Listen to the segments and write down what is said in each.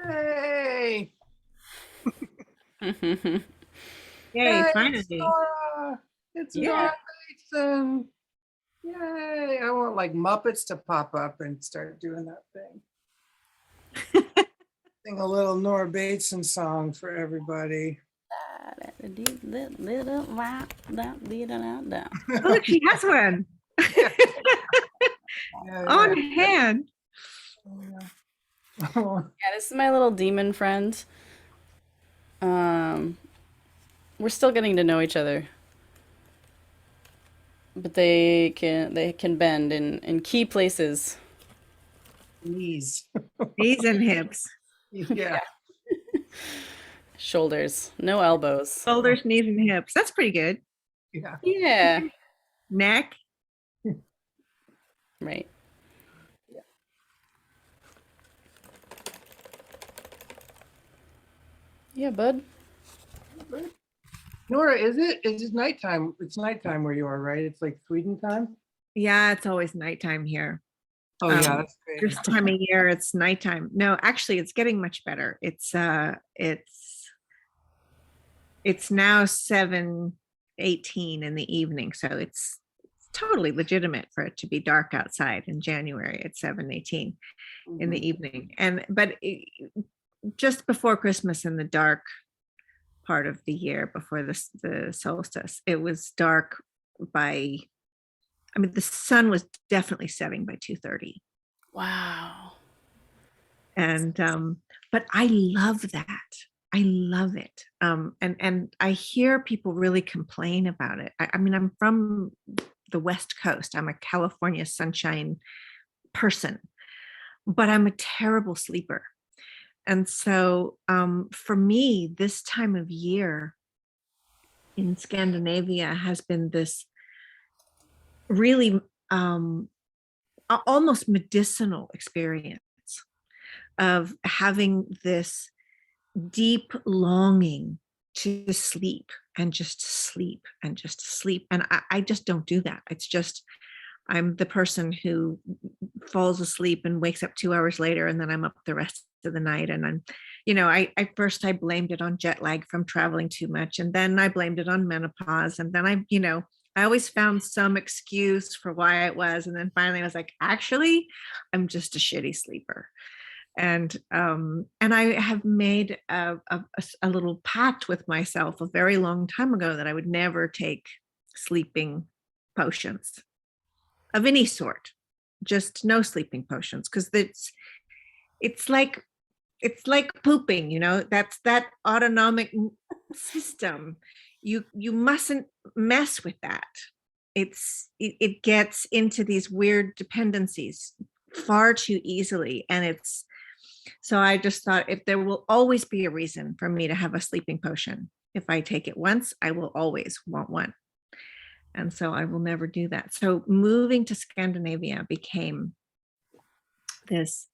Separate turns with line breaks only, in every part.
Yay!
Yay,
Yay, it's
finally.
Nora! It's
Yeah.
Nora Bateson! Yay! I want like Muppets to pop up and start doing that thing. Sing a little Nora Bateson song for everybody.
Oh, look, she has one
Yeah, yeah,
on hand.
yeah.
Yeah, this is my little demon friend. Um, we're still getting to know each other, but they can bend in key places.
Knees.
Knees and hips.
Yeah.
Shoulders, no elbows.
Shoulders, knees, and hips. That's pretty good.
Yeah.
Yeah,
Neck.
right. Yeah, bud.
Nora, is it? Is it nighttime? It's nighttime where you are, right? It's like Sweden time?
Yeah, it's always nighttime here.
Oh, yeah, that's great.
This time of year, it's nighttime. No, actually, it's getting much better. It's now 7:18 in the evening, so it's totally legitimate for it to be dark outside in January at 7:18 in the evening. Just before Christmas, in the dark part of the year, before the solstice, it was dark by, I mean, the sun was definitely setting by 2:30.
Wow.
And but I love that. I love it. And I hear people really complain about it. I mean, I'm from the West Coast. I'm a California sunshine person, but I'm a terrible sleeper. And so for me, this time of year in Scandinavia has been this really almost medicinal experience of having this deep longing to sleep and just sleep and just sleep. And I just don't do that. It's just, I'm the person who falls asleep and wakes up 2 hours later, and then I'm up the rest of the night. And I'm, I first I blamed it on jet lag from traveling too much. And then I blamed it on menopause. And then I always found some excuse for why it was. And then finally I was like, actually, I'm just a shitty sleeper. And I have made a little pact with myself a very long time ago that I would never take sleeping potions of any sort, just no sleeping potions, because it's like pooping, that's that autonomic system. You mustn't mess with that. It gets into these weird dependencies far too easily, and so I just thought, if there will always be a reason for me to have a sleeping potion, if I take it once, I will always want one. And so I will never do that. So moving to Scandinavia became this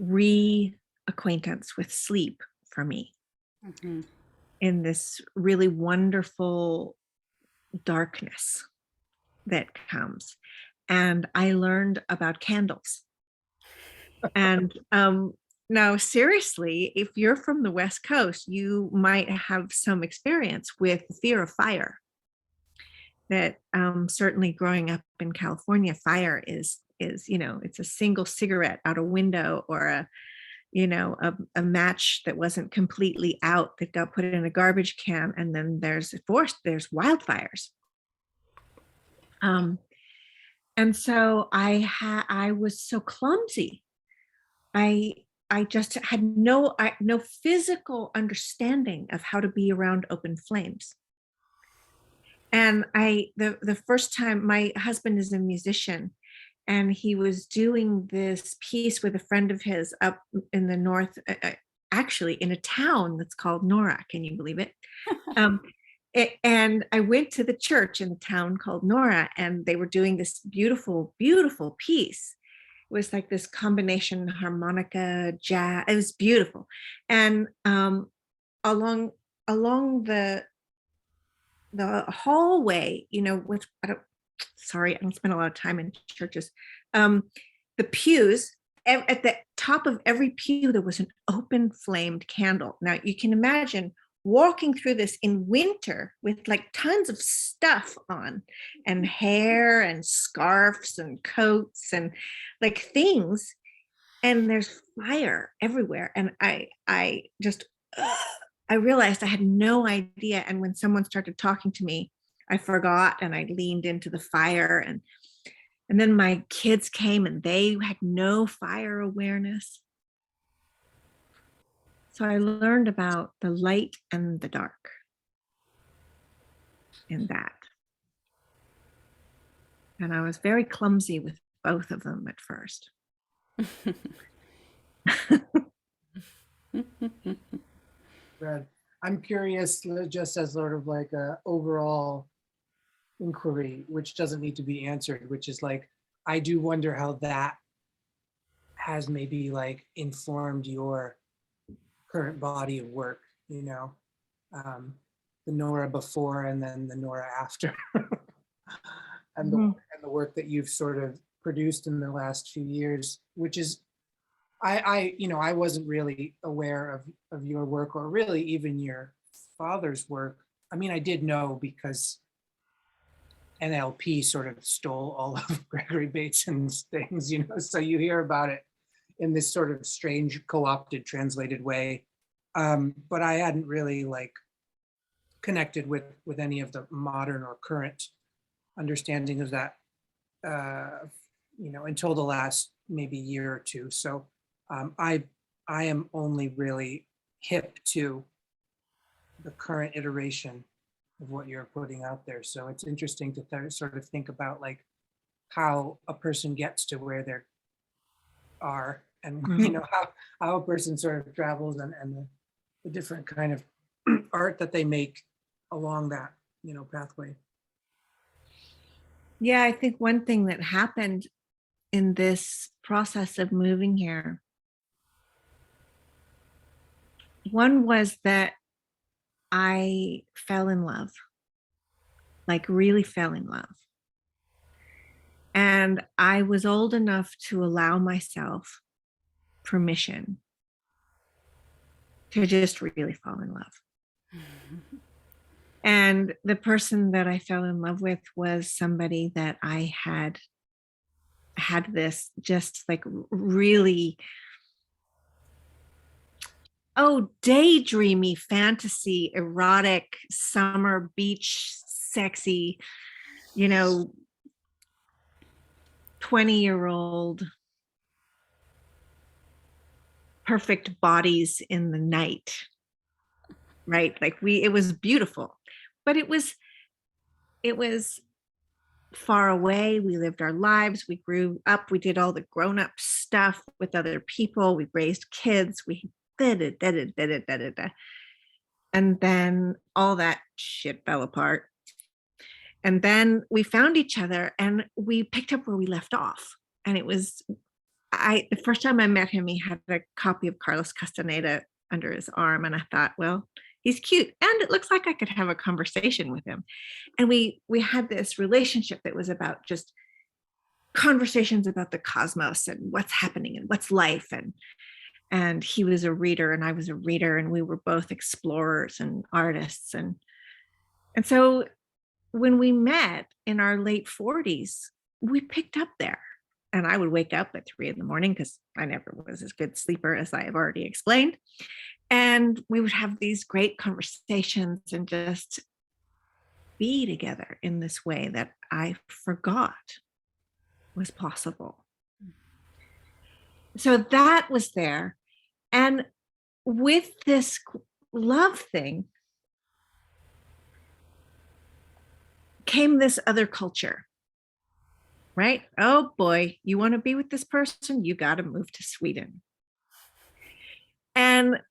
reacquaintance with sleep for me, in this really wonderful darkness that comes. And I learned about candles. And now, seriously, if you're from the West Coast, you might have some experience with the fear of fire. That certainly growing up in California, fire is it's a single cigarette out a window, or a match that wasn't completely out that got put in a garbage can, and then there's wildfires. And so I was so clumsy. I just had no physical understanding of how to be around open flames. And the first time, my husband is a musician, and he was doing this piece with a friend of his up in the north, actually in a town that's called Nora. Can you believe it? And I went to the church in the town called Nora, and they were doing this beautiful, beautiful piece. It was like this combination harmonica, jazz. It was beautiful. And along the hallway, which I don't spend a lot of time in churches. The pews at the top of every pew, there was an open flamed candle. Now you can imagine walking through this in winter with like tons of stuff on and hair and scarves and coats and like things. And there's fire everywhere. And I just, I realized I had no idea. And when someone started talking to me, I forgot and I leaned into the fire. And then my kids came and they had no fire awareness. So I learned about the light and the dark in that. And I was very clumsy with both of them at first.
Right. I'm curious, just as sort of like a overall inquiry, which doesn't need to be answered, which is like, I do wonder how that has maybe like informed your current body of work, you know, the Nora before and then the Nora after, and the work that you've sort of produced in the last few years, which is, I wasn't really aware of your work or really even your father's work. I mean, I did know because NLP sort of stole all of Gregory Bateson's things, you know, so you hear about it in this sort of strange co-opted translated way. But I hadn't really like connected with any of the modern or current understanding of that, until the last maybe year or two. So I am only really hip to the current iteration of what you're putting out there. So it's interesting to sort of think about like how a person gets to where they are, and how a person sort of travels, and the different kind of art that they make along that pathway.
Yeah, I think one thing that happened in this process of moving here, one was that I fell in love, like really fell in love. And I was old enough to allow myself permission to just really fall in love. And the person that I fell in love with was somebody that I had this just like really, daydreamy, fantasy, erotic, summer beach, sexy, 20-year-old perfect bodies in the night, right? Like it was beautiful, but it was far away. We lived our lives. We grew up. We did all the grown-up stuff with other people. We raised kids. We did it. And then all that shit fell apart. And then we found each other and we picked up where we left off. And it was, the first time I met him, he had a copy of Carlos Castaneda under his arm. And I thought, well, he's cute. And it looks like I could have a conversation with him. And we had this relationship that was about just conversations about the cosmos and what's happening and what's life. And he was a reader and I was a reader, and we were both explorers and artists. And so when we met in our late 40s, we picked up there. And I would wake up at 3 a.m. because I never was as good sleeper as I have already explained. And we would have these great conversations and just be together in this way that I forgot was possible. So that was there. And with this love thing came this other culture, right? Oh boy, you want to be with this person? You got to move to Sweden. And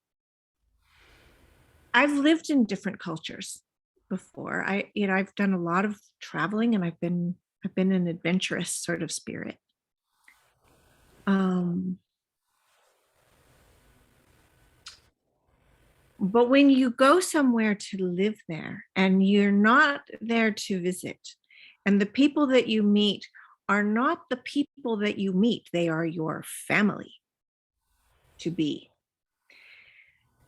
I've lived in different cultures before. I've done a lot of traveling, and I've been an adventurous sort of spirit. But when you go somewhere to live there and you're not there to visit, and the people that you meet are not the people that you meet. They are your family to be.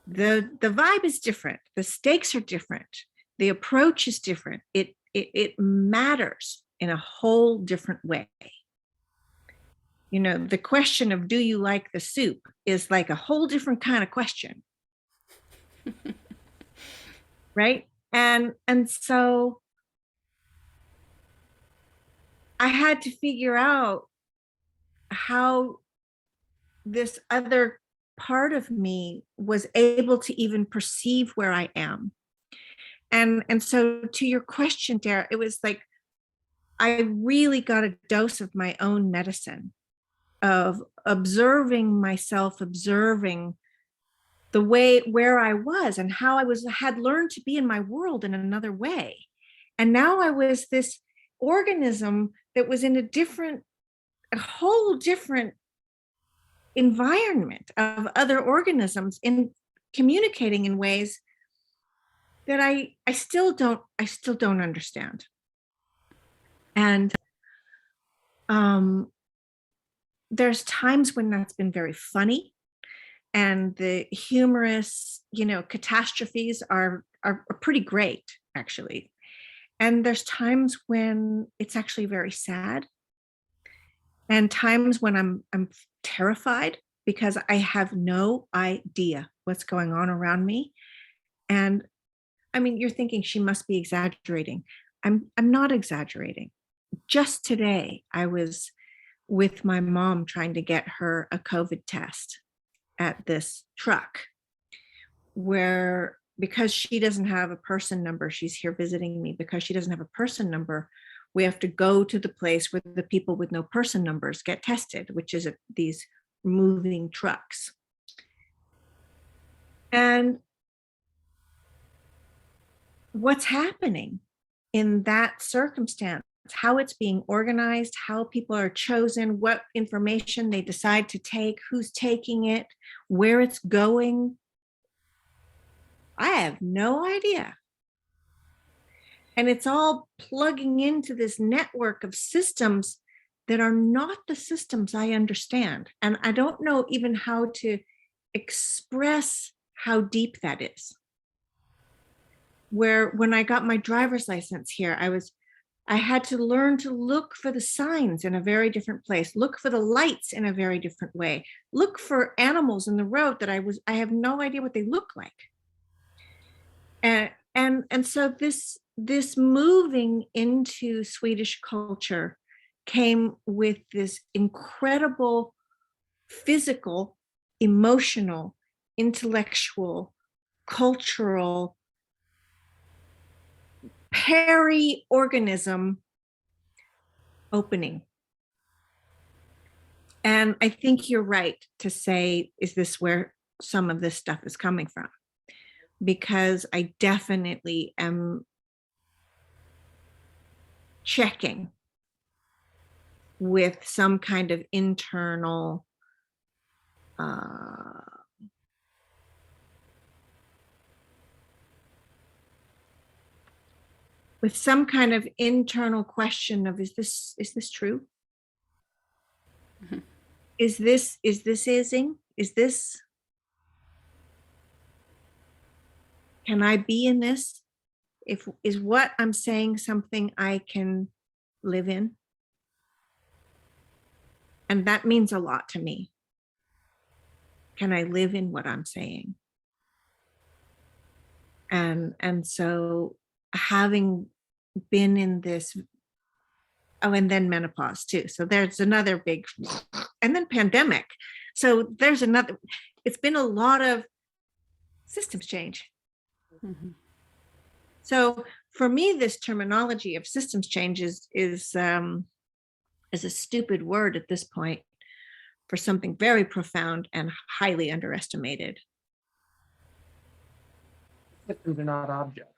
The vibe is different. The stakes are different. The approach is different. It matters in a whole different way. You know, the question of do you like the soup is like a whole different kind of question. Right? And so I had to figure out how this other part of me was able to even perceive where I am. And so to your question, Dara, it was like I really got a dose of my own medicine, of observing myself, observing the way where I was and how I had learned to be in my world in another way. And now I was this organism that was in a whole different environment of other organisms in communicating in ways that I still don't understand. And there's times when that's been very funny, and the humorous, you know, catastrophes are pretty great, actually. And there's times when it's actually very sad, and times when I'm terrified because I have no idea what's going on around me. And I mean, you're thinking she must be exaggerating. I'm not exaggerating. Just today, I was with my mom trying to get her a COVID test at this truck, where because she doesn't have a person number, she's here visiting me, because she doesn't have a person number, we have to go to the place where the people with no person numbers get tested, which is these moving trucks. And what's happening in that circumstance, how it's being organized, how people are chosen, what information they decide to take, who's taking it, where it's going, I have no idea. And it's all plugging into this network of systems that are not the systems I understand. And I don't know even how to express how deep that is. Where when I got my driver's license here, I had to learn to look for the signs in a very different place, look for the lights in a very different way, look for animals in the road that I have no idea what they look like. And so this moving into Swedish culture came with this incredible physical, emotional, intellectual, cultural peri-organism opening. And I think you're right to say, is this where some of this stuff is coming from? Because I definitely am checking with some kind of internal with some kind of internal question of, is this true? Mm-hmm. Is this ising? Is this, can I be in this? Is what I'm saying something I can live in? And that means a lot to me. Can I live in what I'm saying? And so having been in this, oh, and then menopause too. So there's another big, and then pandemic. So there's another, it's been a lot of systems change. Mm-hmm. So for me, this terminology of systems change is a stupid word at this point for something very profound and highly underestimated.
Systems are not objects.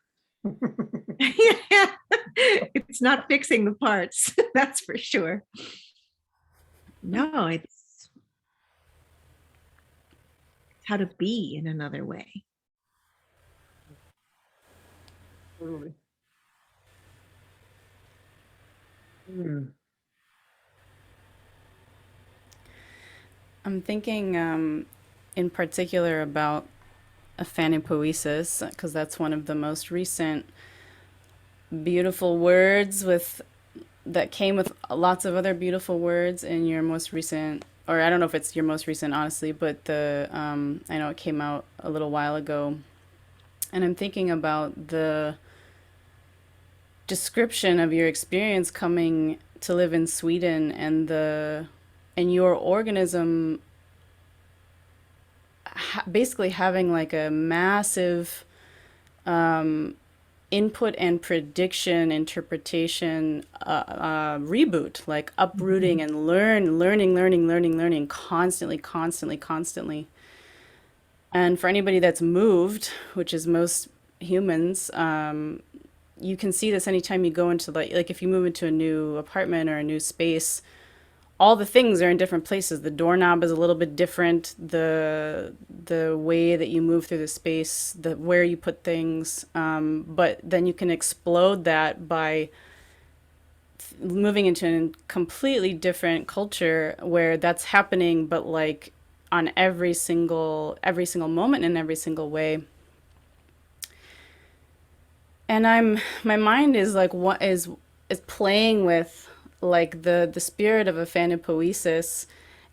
Yeah, it's not fixing the parts, that's for sure. No, it's how to be in another way.
Totally.
I'm thinking in particular about Aphanipoiesis, because that's one of the most recent beautiful words with that came with lots of other beautiful words in your most recent, or I don't know if it's your most recent, honestly, but the I know it came out a little while ago, and I'm thinking about the description of your experience coming to live in Sweden and your organism basically having like a massive input and prediction interpretation reboot, like uprooting and learning constantly. And for anybody that's moved, which is most humans, you can see this anytime you go into like if you move into a new apartment or a new space, all the things are in different places. The doorknob is a little bit different. The way that you move through the space, the where you put things, but then you can explode that by moving into a completely different culture where that's happening, but like on every single moment in every single way. And my mind is like what is playing with like the spirit of Aphanipoiesis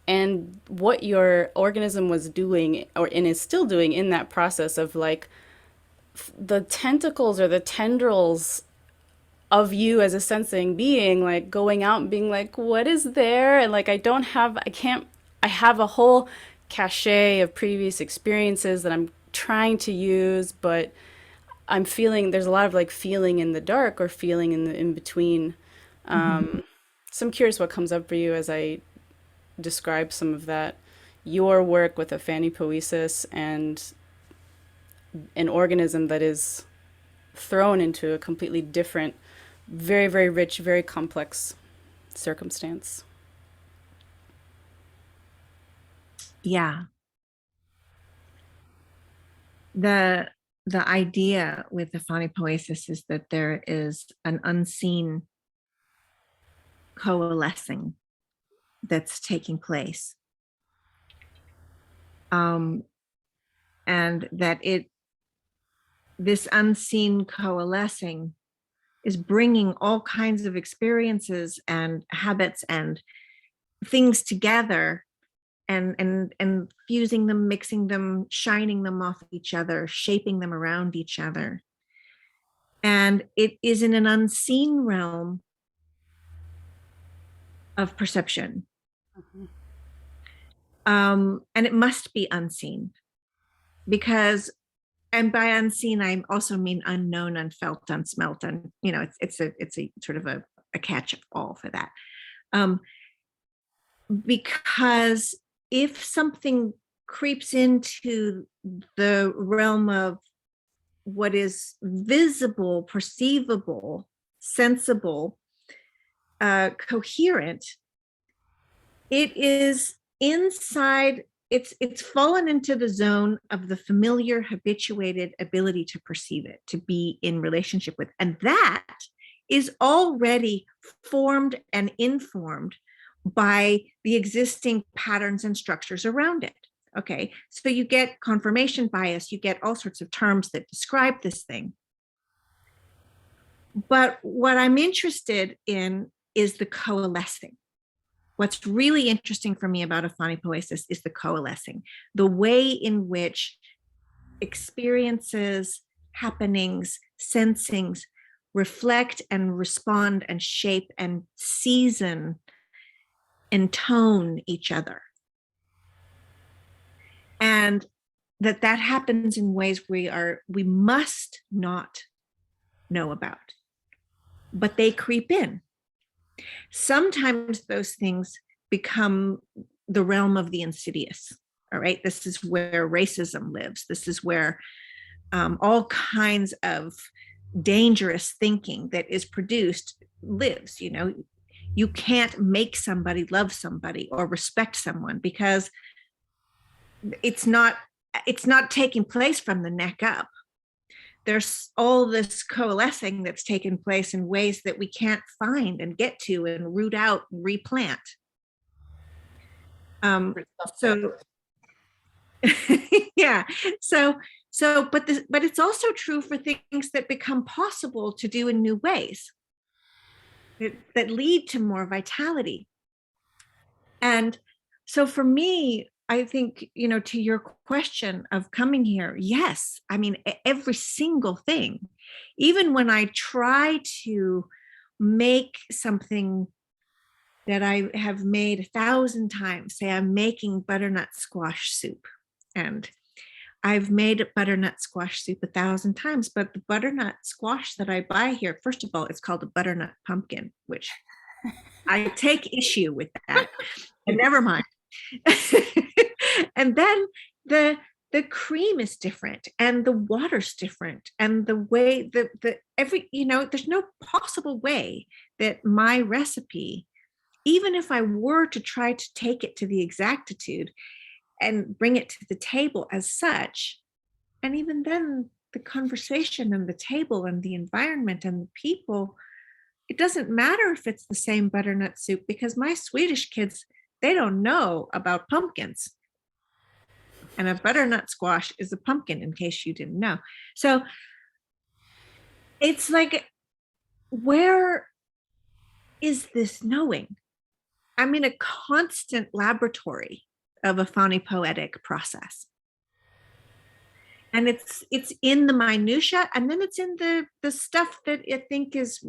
and what your organism was doing or and is still doing in that process of like the tentacles or the tendrils of you as a sensing being, like going out and being like, what is there? And like I have a whole cachet of previous experiences that I'm trying to use, but I'm feeling there's a lot of like feeling in the dark or feeling in the in between. So I'm curious what comes up for you as I describe some of that, your work with Aphanipoiesis and an organism that is thrown into a completely different, very, very rich, very complex circumstance.
Yeah. The idea with the Aphanipoiesis is that there is an unseen coalescing that's taking place. And that this unseen coalescing is bringing all kinds of experiences and habits and things together and fusing them, mixing them, shining them off each other, shaping them around each other. And it is in an unseen realm of perception. And it must be unseen because, and by unseen, I also mean unknown, unfelt, unsmelt, and it's a sort of a catch all for that. Because if something creeps into the realm of what is visible, perceivable, sensible, coherent, it is inside, it's fallen into the zone of the familiar, habituated ability to perceive it, to be in relationship with. And that is already formed and informed by the existing patterns and structures around it. Okay, so you get confirmation bias, you get all sorts of terms that describe this thing. But what I'm interested in is the coalescing. What's really interesting for me about Aphanipoiesis is the coalescing, the way in which experiences, happenings, sensings reflect and respond and shape and season and tone each other. And that happens in ways we must not know about, but they creep in. Sometimes those things become the realm of the insidious. All right, this is where racism lives. This is where all kinds of dangerous thinking that is produced lives. You can't make somebody love somebody or respect someone because it's not taking place from the neck up. There's all this coalescing that's taken place in ways that we can't find and get to and root out and replant. Um,
For stuff
so yeah, but it's also true for things that become possible to do in new ways that lead to more vitality. And so for me, I think, to your question of coming here, yes, I mean, every single thing, even when I try to make something that I have made 1,000 times, say I'm making butternut squash soup, and I've made butternut squash soup 1,000 times, but the butternut squash that I buy here, first of all, it's called a butternut pumpkin, which I take issue with that. And never mind. And then the cream is different, and the water's different, and the way there's no possible way that my recipe, even if I were to try to take it to the exactitude and bring it to the table as such, and even then the conversation and the table and the environment and the people, it doesn't matter if it's the same butternut soup, because my Swedish kids, they don't know about pumpkins. And a butternut squash is a pumpkin, in case you didn't know. So it's like, where is this knowing? I'm in a constant laboratory of a phonipoetic process. And it's in the minutia, and then it's in the stuff that I think is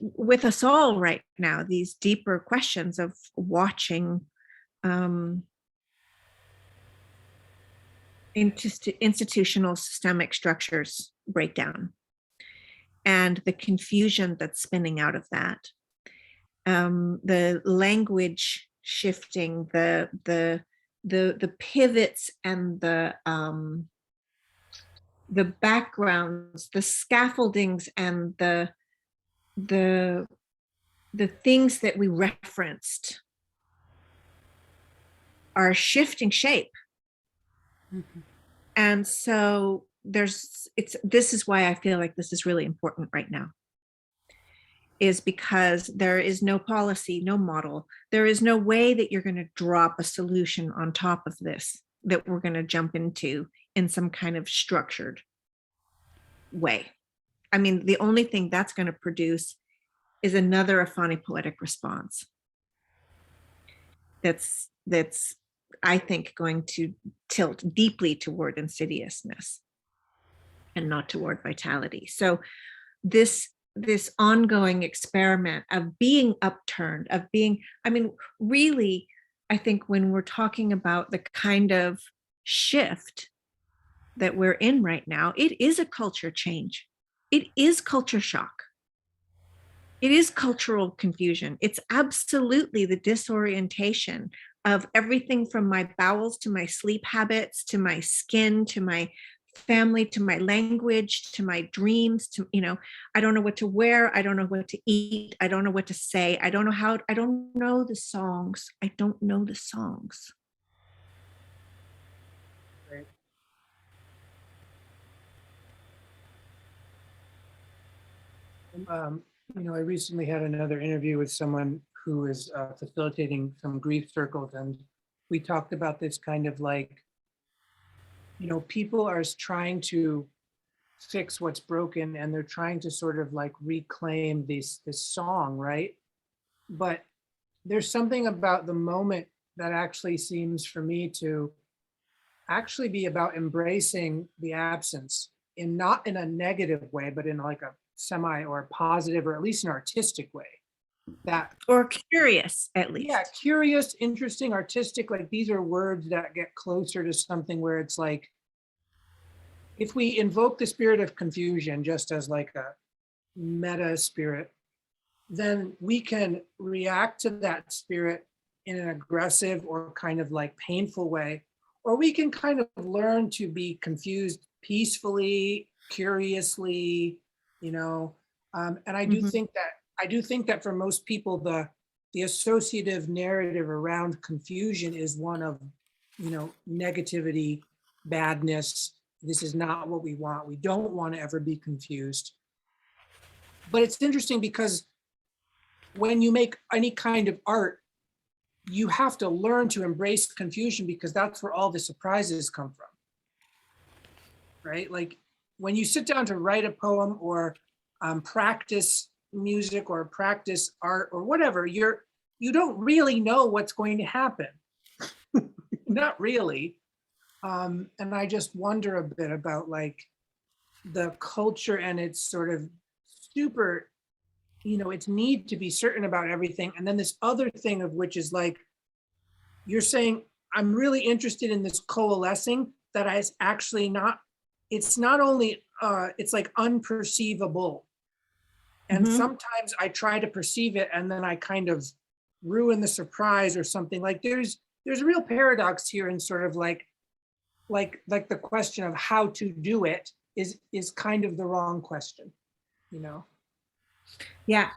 with us all right now, these deeper questions of watching institutional systemic structures break down, and the confusion that's spinning out of that, the language shifting, the pivots, and the backgrounds, the scaffoldings, and the things that we referenced are shifting shape. Mm-hmm. And so this is why I feel like this is really important right now, is because there is no policy, no model. There is no way that you're going to drop a solution on top of this that we're going to jump into in some kind of structured way. I mean, the only thing that's going to produce is another aphanipoetic response that's I think going to tilt deeply toward insidiousness and not toward vitality. So this ongoing experiment of being upturned, of being, I mean, really, I think when we're talking about the kind of shift that we're in right now, it is a culture change. It is culture shock. It is cultural confusion. It's absolutely the disorientation of everything from my bowels to my sleep habits, to my skin, to my family, to my language, to my dreams, to, I don't know what to wear. I don't know what to eat. I don't know what to say. I don't know the songs. I don't know the songs.
Right. I recently had another interview with someone who is facilitating some grief circles, and we talked about this kind of like, people are trying to fix what's broken, and they're trying to sort of like reclaim this song, right? But there's something about the moment that actually seems for me to actually be about embracing the absence, not in a negative way, but in like a semi or positive, or at least an artistic way.
Or curious, at least.
Yeah, curious, interesting, artistic. Like, these are words that get closer to something where it's like, if we invoke the spirit of confusion just as like a meta spirit, then we can react to that spirit in an aggressive or kind of like painful way, or we can kind of learn to be confused peacefully, curiously, and I do think that for most people, the associative narrative around confusion is one of, negativity, badness. This is not what we want. We don't want to ever be confused. But it's interesting because when you make any kind of art, you have to learn to embrace confusion because that's where all the surprises come from. Right? Like when you sit down to write a poem or practice music or practice art or whatever, you don't really know what's going to happen. Not really. And I just wonder a bit about like the culture and its sort of super, its need to be certain about everything. And then this other thing of which is like, you're saying, I'm really interested in this coalescing that is actually not, it's not only, it's like unperceivable. And sometimes I try to perceive it and then I kind of ruin the surprise or something. Like there's a real paradox here in sort of like the question of how to do it is kind of the wrong question,
Yeah.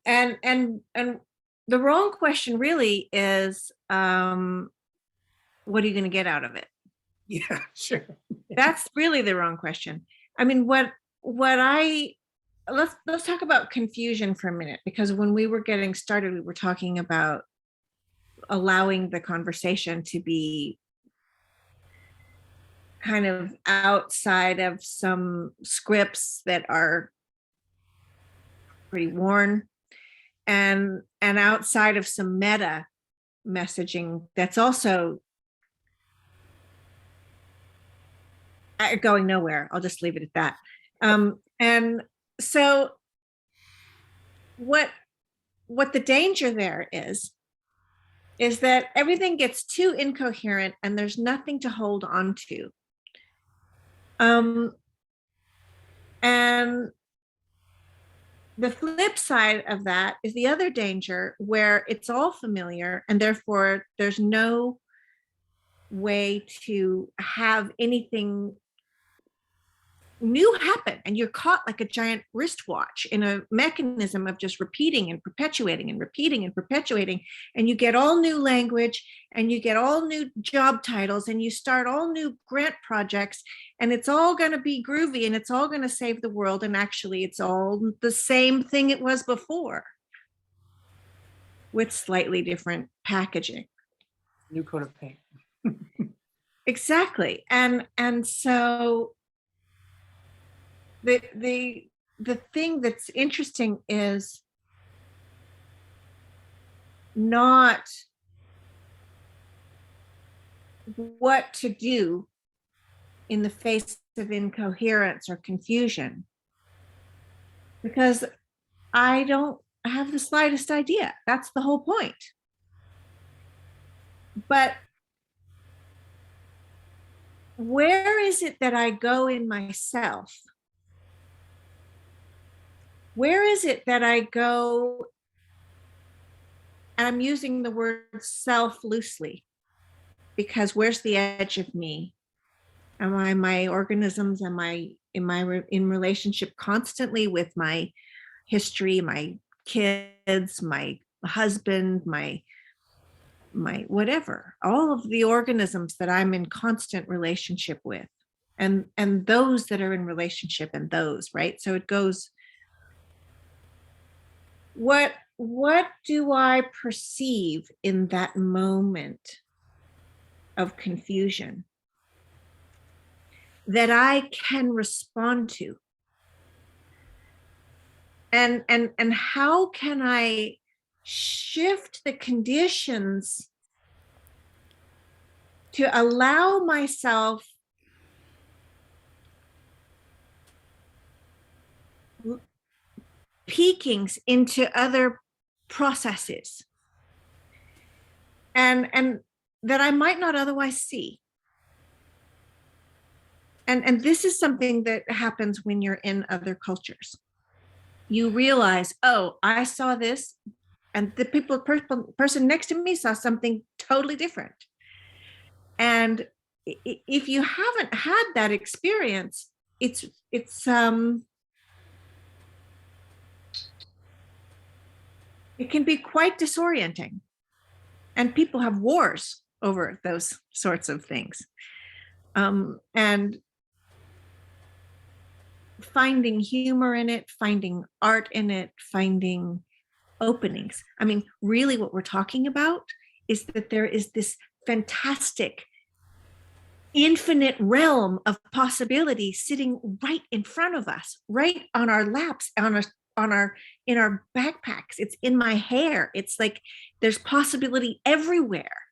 And the wrong question really is, what are you going to get out of it?
Yeah, sure.
That's really the wrong question. I mean, let's talk about confusion for a minute, because when we were getting started, we were talking about allowing the conversation to be kind of outside of some scripts that are pretty worn, and outside of some meta messaging that's also going nowhere. I'll just leave it at that. And so what the danger there is that everything gets too incoherent and there's nothing to hold on to. And the flip side of that is the other danger, where it's all familiar and therefore there's no way to have anything new happen, and you're caught like a giant wristwatch in a mechanism of just repeating and perpetuating and repeating and perpetuating, and you get all new language and you get all new job titles and you start all new grant projects, and it's all going to be groovy and it's all going to save the world, and actually it's all the same thing it was before with slightly different packaging.
New coat of paint.
Exactly. And so the thing that's interesting is not what to do in the face of incoherence or confusion, because I don't have the slightest idea. That's the whole point. But where is it that I go in myself? Where is it that I go, and I'm using the word self loosely, because where's the edge of me? Am I my organisms? Am I in relationship constantly with my history, my kids, my husband, my whatever, all of the organisms that I'm in constant relationship with, and those that are in relationship, and those, right? So it goes, what do I perceive in that moment of confusion that I can respond to? And how can I shift the conditions to allow myself peekings into other processes and that I might not otherwise see? And this is something that happens when you're in other cultures. You realize, oh, I saw this, and the person next to me saw something totally different. And if you haven't had that experience, it can be quite disorienting. And people have wars over those sorts of things. And finding humor in it, finding art in it, finding openings. I mean, really what we're talking about is that there is this fantastic, infinite realm of possibility sitting right in front of us, right on our laps, in our backpacks. It's in my hair. It's like there's possibility everywhere.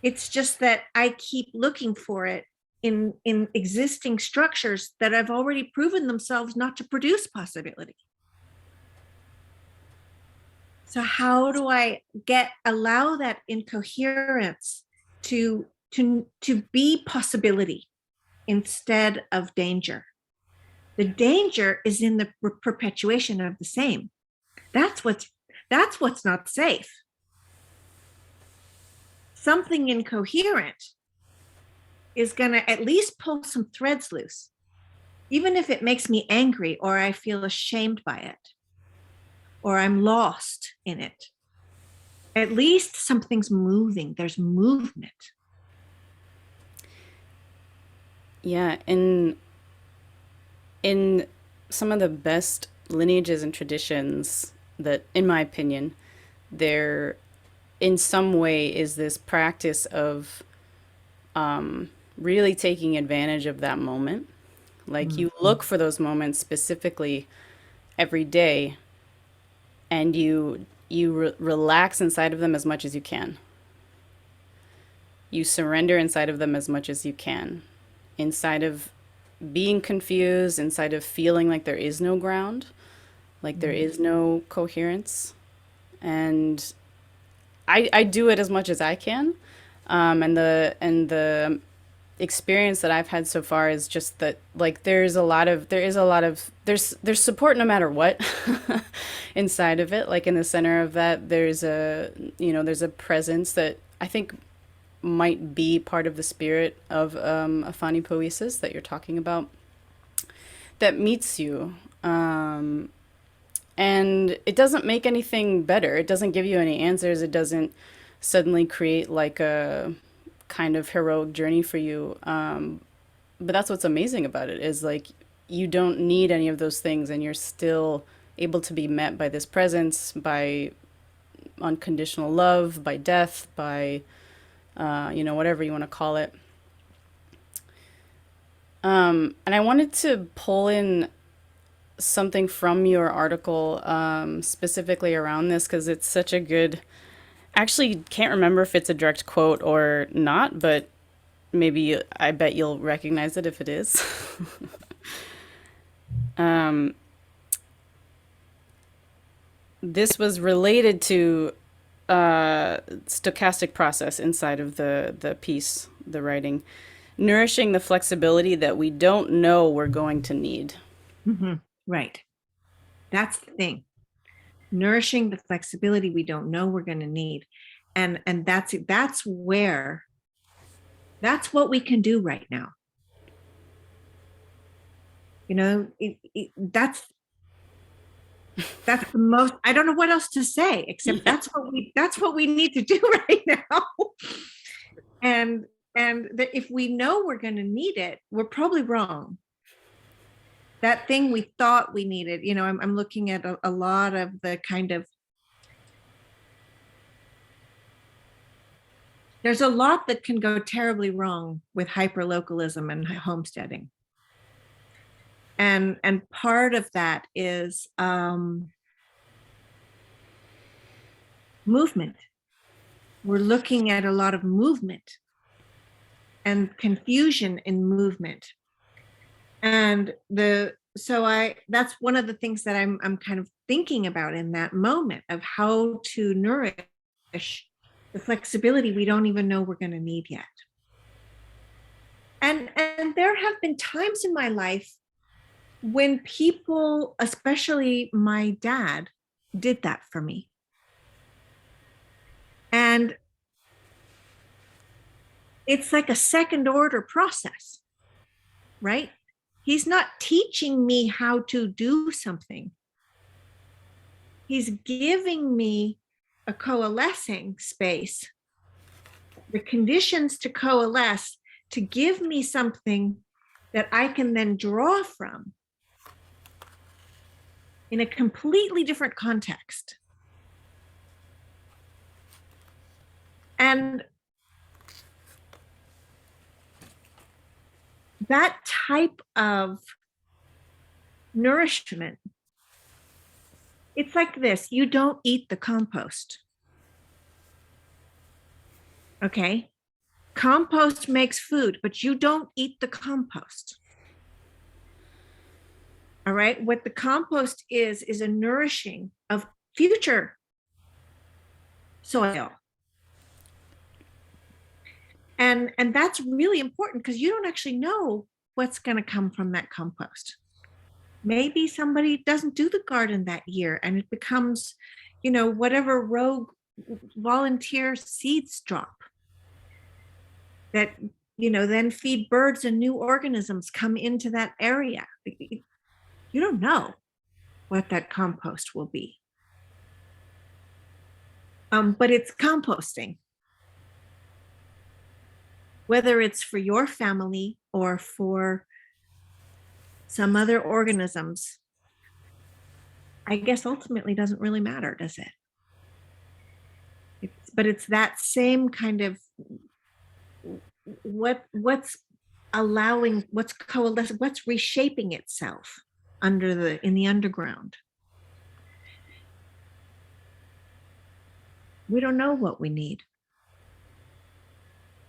It's just that I keep looking for it in existing structures that have already proven themselves not to produce possibility. So how do I allow that incoherence to be possibility instead of danger? The danger is in the perpetuation of the same. That's what's not safe. Something incoherent is going to at least pull some threads loose, even if it makes me angry or I feel ashamed by it or I'm lost in it. At least something's moving. There's movement.
Yeah, in some of the best lineages and traditions that, in my opinion, there in some way is this practice of really taking advantage of that moment. Like you look for those moments specifically every day, and you relax inside of them as much as you can. You surrender inside of them as much as you can. Inside of being confused, inside of feeling like there is no ground, like there is no coherence. And I do it as much as I can. And the experience that I've had so far is just that like there's support no matter what inside of it. Like in the center of that, there's a presence that I think might be part of the spirit of Aphanipoiesis that you're talking about, that meets you. And it doesn't make anything better. It doesn't give you any answers. It doesn't suddenly create like a kind of heroic journey for you. But that's what's amazing about it, is like you don't need any of those things, and you're still able to be met by this presence, by unconditional love, by death, by whatever you want to call it. And I wanted to pull in something from your article specifically around this, because it's such a good, actually can't remember if it's a direct quote or not, but maybe I bet you'll recognize it if it is. This was related to stochastic process inside of the piece, the writing, nourishing the flexibility that we don't know we're going to need.
Mm-hmm. Right. That's the thing. Nourishing the flexibility we don't know we're going to need. And that's what we can do right now. That's the most, I don't know what else to say, except that's what we need to do right now. And if we know we're going to need it, we're probably wrong. That thing we thought we needed, I'm looking at a lot of the kind of, there's a lot that can go terribly wrong with hyperlocalism and homesteading. And part of that is movement. We're looking at a lot of movement and confusion in movement. And that's one of the things that I'm kind of thinking about in that moment, of how to nourish the flexibility we don't even know we're going to need yet. And there have been times in my life when people, especially my dad, did that for me. And it's like a second order process, right? He's not teaching me how to do something. He's giving me a coalescing space, the conditions to coalesce, to give me something that I can then draw from in a completely different context. And that type of nourishment, it's like this: you don't eat the compost. Okay? Compost makes food, but you don't eat the compost. All right? What the compost is a nourishing of future soil. And that's really important because you don't actually know what's going to come from that compost. Maybe somebody doesn't do the garden that year and it becomes, whatever rogue volunteer seeds drop that, then feed birds and new organisms come into that area. You don't know what that compost will be. But it's composting. Whether it's for your family or for some other organisms, I guess ultimately doesn't really matter, does it? But it's that same kind of what's allowing, what's coalescing, what's reshaping itself in the underground. We don't know what we need.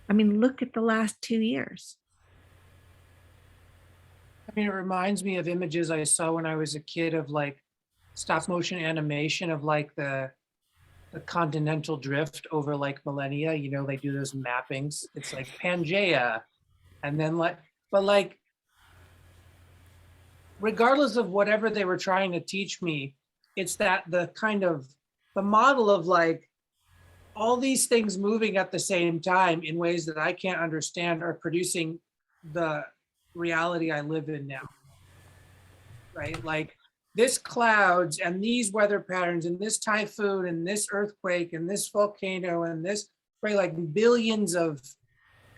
I mean, look at the last 2 years.
I mean, it reminds me of images I saw when I was a kid of like stop motion animation of like the continental drift over like millennia. They do those mappings. It's like Pangea. And then but like, regardless of whatever they were trying to teach me, it's that the model of like, all these things moving at the same time in ways that I can't understand are producing the reality I live in now, right? Like this clouds and these weather patterns and this typhoon and this earthquake and this volcano and this, right? Like billions of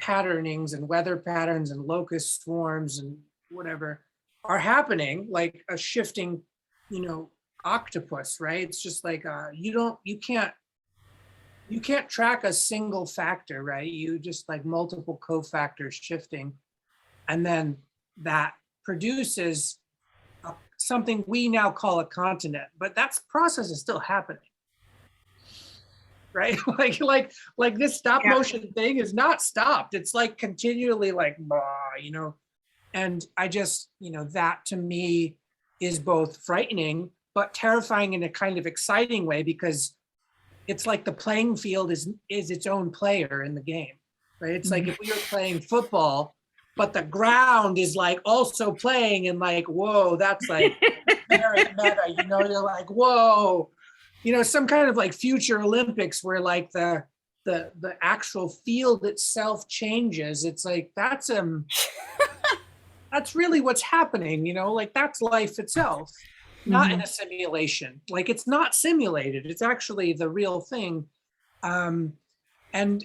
patternings and weather patterns and locust swarms and whatever are happening, like a shifting, octopus, right? It's just like, you can't track a single factor, right? You just like multiple cofactors shifting. And then that produces something we now call a continent, but that process is still happening, right? like this stop motion thing is not stopped. It's like continually like, and I just, that to me is both frightening, but terrifying in a kind of exciting way, because it's like the playing field is its own player in the game, right? It's like if we were playing football, but the ground is like also playing, and like, whoa, that's like very meta, you're like, whoa, some kind of like future Olympics where like the actual field itself changes. It's like, that's really what's happening, like that's life itself. Not in a simulation. Like it's not simulated. It's actually the real thing. And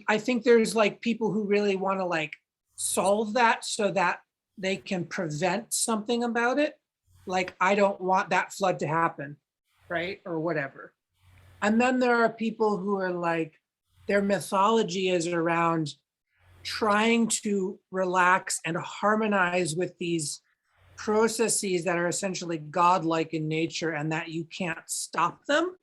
I think there's like people who really want to like solve that so that they can prevent something about it. Like, I don't want that flood to happen, right? Or whatever. And then there are people who are like, their mythology is around trying to relax and harmonize with these processes that are essentially godlike in nature, and that you can't stop them,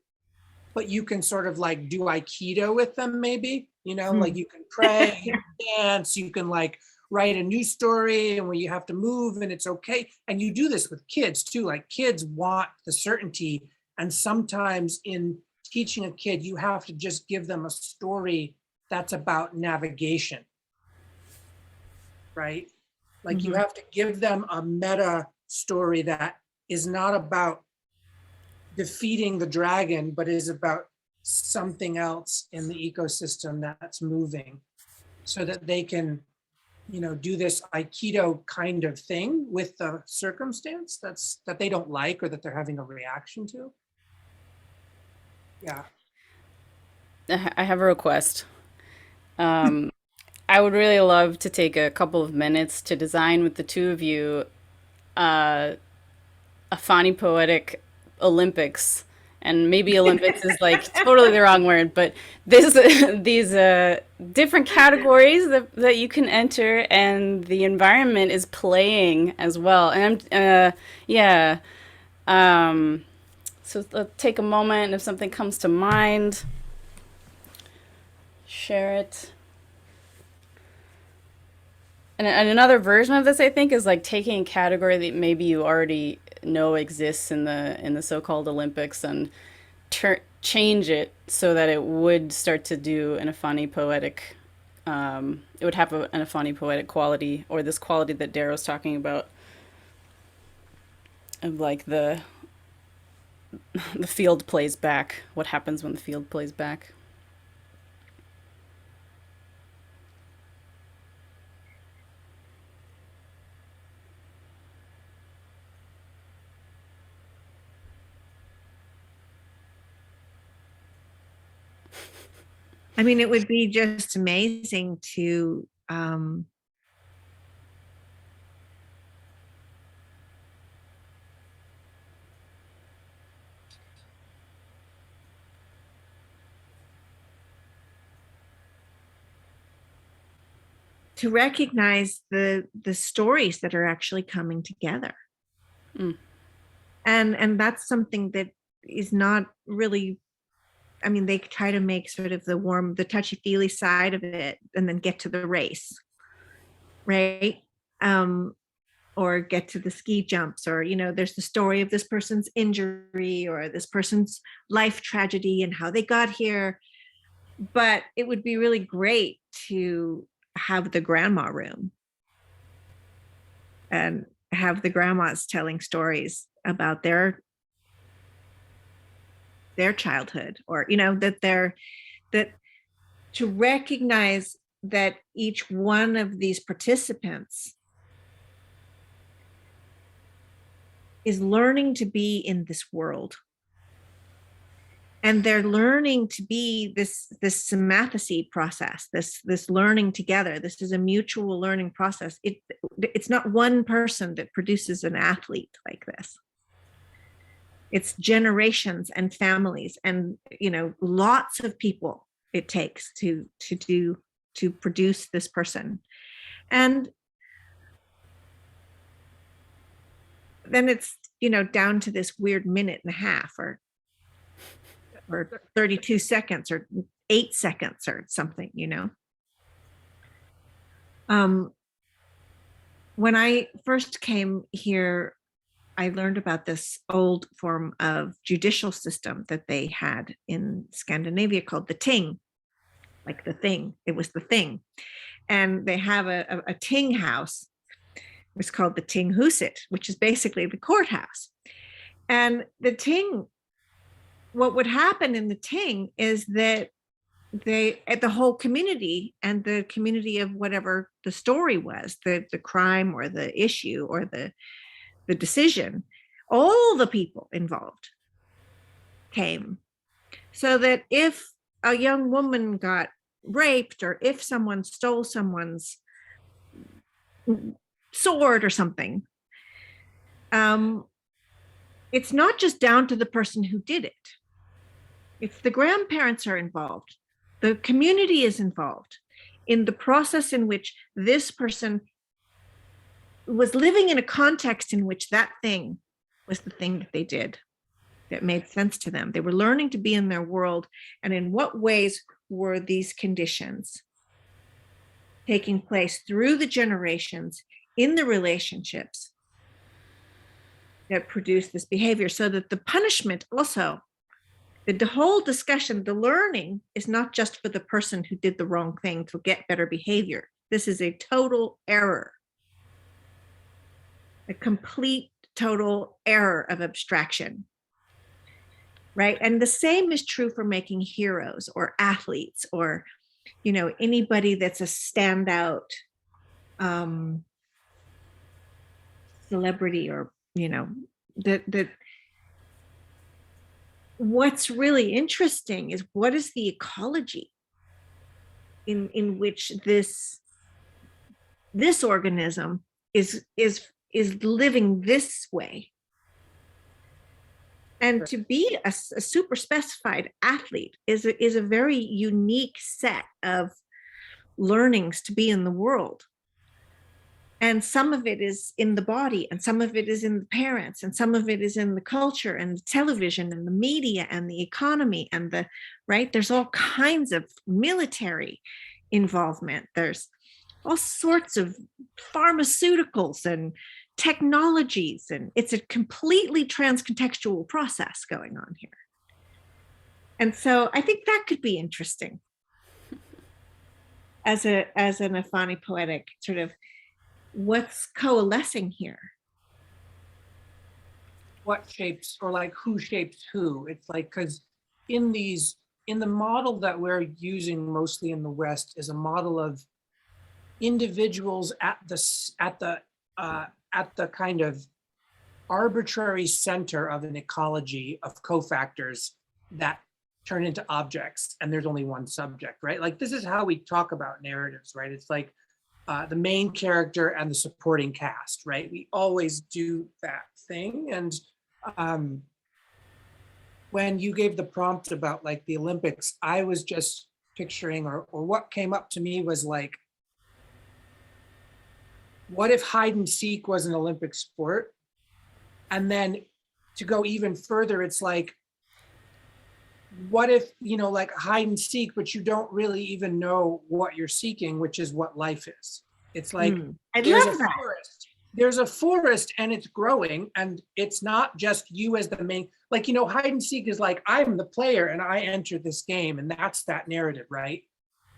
but you can sort of like do Aikido with them, maybe, like you can pray, you can dance, you can like write a new story, and when you have to move and it's okay. And you do this with kids too. Like kids want the certainty. And sometimes in teaching a kid, you have to just give them a story that's about navigation, right? Like you have to give them a meta story that is not about defeating the dragon, but is about something else in the ecosystem that's moving, so that they can, do this Aikido kind of thing with the circumstance that they don't like, or that they're having a reaction to. Yeah.
I have a request. I would really love to take a couple of minutes to design with the two of you a Aphanipoietic Olympics and maybe Olympics is like totally the wrong word, but this these different categories that you can enter, and the environment is playing as well. And yeah. So let's take a moment, and if something comes to mind, share it. And another version of this, I think, is like taking a category that maybe you already know exists in the so-called Olympics and change it so that it would start to do an Aphanipoietic. It would have an Aphanipoietic quality, or this quality that Darrow's talking about, of like the field plays back. What happens when the field plays back?
I mean, it would be just amazing to recognize the stories that are actually coming together.
Mm.
And that's something that is not really, I mean, they try to make sort of the touchy-feely side of it and then get to the race, right? Or get to the ski jumps, or, you know, there's the story of this person's injury or this person's life tragedy and how they got here. But it would be really great to have the grandma room and have the grandmas telling stories about their childhood, or, you know, that to recognize that each one of these participants is learning to be in this world, and they're learning to be this sympathesis process, this learning together. This is a mutual learning process. It's not one person that produces an athlete like this. It's generations and families, and, you know, lots of people it takes to produce this person. And then it's, you know, down to this weird minute and a half, or 32 seconds or 8 seconds or something, you know. When I first came here, I learned about this old form of judicial system that they had in Scandinavia called the ting, like the thing. It was the thing. And they have a ting house. It was called the tinghuset, which is basically the courthouse. And the ting, what would happen in the ting is that the whole community, and the community of whatever the story was, the crime or the issue or the decision, all the people involved came, so that if a young woman got raped, or if someone stole someone's sword or something, it's not just down to the person who did it. If the grandparents are involved, the community is involved in the process in which this person was living in a context in which that thing was the thing that they did that made sense to them. They were learning to be in their world, and in what ways were these conditions taking place through the generations in the relationships that produced this behavior, so that the punishment also, the whole discussion, the learning is not just for the person who did the wrong thing to get better behavior. This is a total error, a complete total error of abstraction, right? And the same is true for making heroes or athletes, or, you know, anybody that's a standout celebrity, or, you know, that what's really interesting is, what is the ecology in which this organism is living this way, And to be a super specified athlete is a very unique set of learnings to be in the world. And some of it is in the body, and some of it is in the parents, and some of it is in the culture and the television and the media and the economy and the, right? There's all kinds of military involvement. There's all sorts of pharmaceuticals and technologies, and it's a completely transcontextual process going on here. And so I think that could be interesting as an Aphanipoietic sort of what's coalescing here.
What shapes, or like who shapes who? It's like, because in the model that we're using mostly in the West is a model of individuals at the kind of arbitrary center of an ecology of cofactors that turn into objects, and there's only one subject, right? Like, this is how we talk about narratives, right? It's like the main character and the supporting cast, right? We always do that thing. And when you gave the prompt about like the Olympics, I was just picturing, or what came up to me was like, what if hide and seek was an Olympic sport? And then to go even further, it's like, what if, like hide and seek, but you don't really even know what you're seeking, which is what life is. It's like,
I
there's
love
a
that.
forest. There's a forest and it's growing, and it's not just you as the main, like, hide and seek is like, I'm the player and I enter this game, and that's that narrative, right?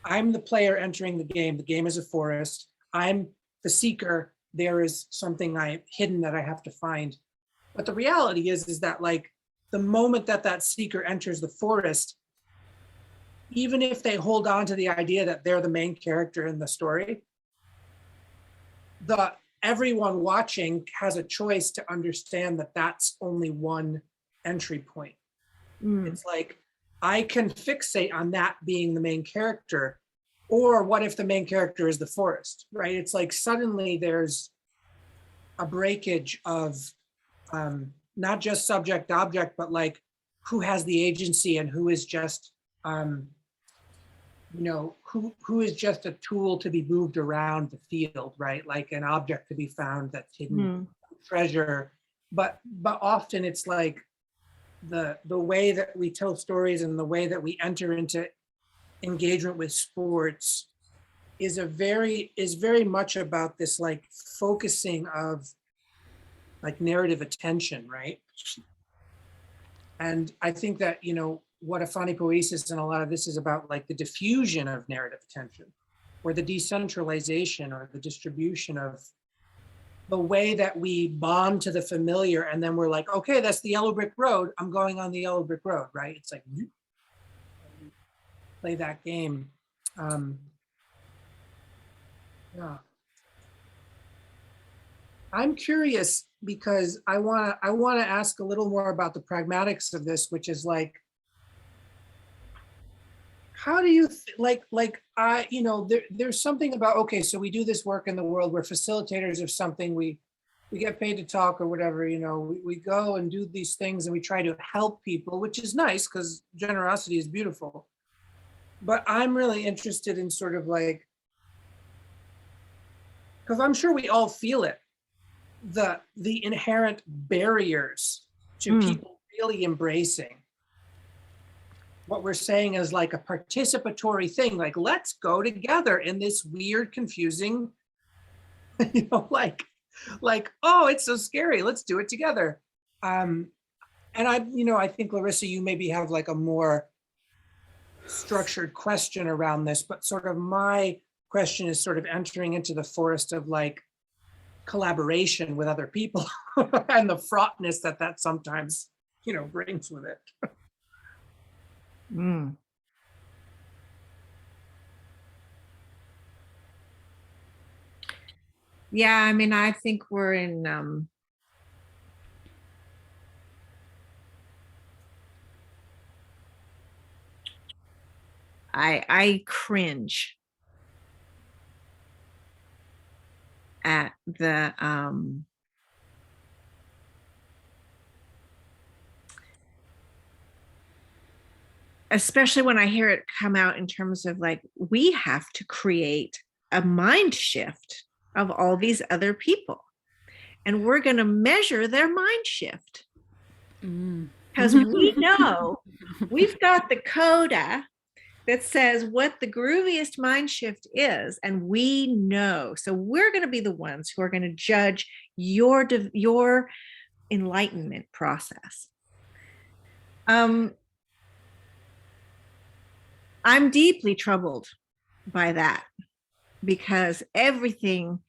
I'm the player entering the game. The game is a forest. I'm the seeker. There is something hidden that I have to find. But the reality is that like, the moment that seeker enters the forest, even if they hold on to the idea that they're the main character in the story, everyone watching has a choice to understand that that's only one entry point. It's like, I can fixate on that being the main character, or what if the main character is the forest, right? It's like, suddenly there's a breakage of not just subject object, but like, who has the agency and who is just who is just a tool to be moved around the field, right? Like an object to be found that's hidden treasure. But often it's like the way that we tell stories and the way that we enter into engagement with sports is very much about this like focusing of like narrative attention, right? And I think that, what Aphanipoiesis and a lot of this is about, like the diffusion of narrative attention, or the decentralization, or the distribution of the way that we bond to the familiar. And then we're like, okay, that's the yellow brick road. I'm going on the yellow brick road, right? It's like, play that game. Yeah. I'm curious because I want to ask a little more about the pragmatics of this, which is like, how do you there's something about, okay, so we do this work in the world, we're facilitators of something, we get paid to talk or whatever, we go and do these things and we try to help people, which is nice because generosity is beautiful. But I'm really interested in sort of like, because I'm sure we all feel it, the inherent barriers to people really embracing what we're saying is like a participatory thing, like, let's go together in this weird, confusing, like, oh, it's so scary, let's do it together. And I think, Larissa, you maybe have like a more structured question around this, but sort of my question is sort of entering into the forest of like collaboration with other people and the fraughtness that sometimes, brings with it.
Yeah, I mean, I think we're in I cringe at the especially when I hear it come out in terms of like, we have to create a mind shift of all these other people. And we're going to measure their mind shift. Because we know we've got the coda that says what the grooviest mind shift is, and we know. So we're going to be the ones who are going to judge your enlightenment process. I'm deeply troubled by that, because everything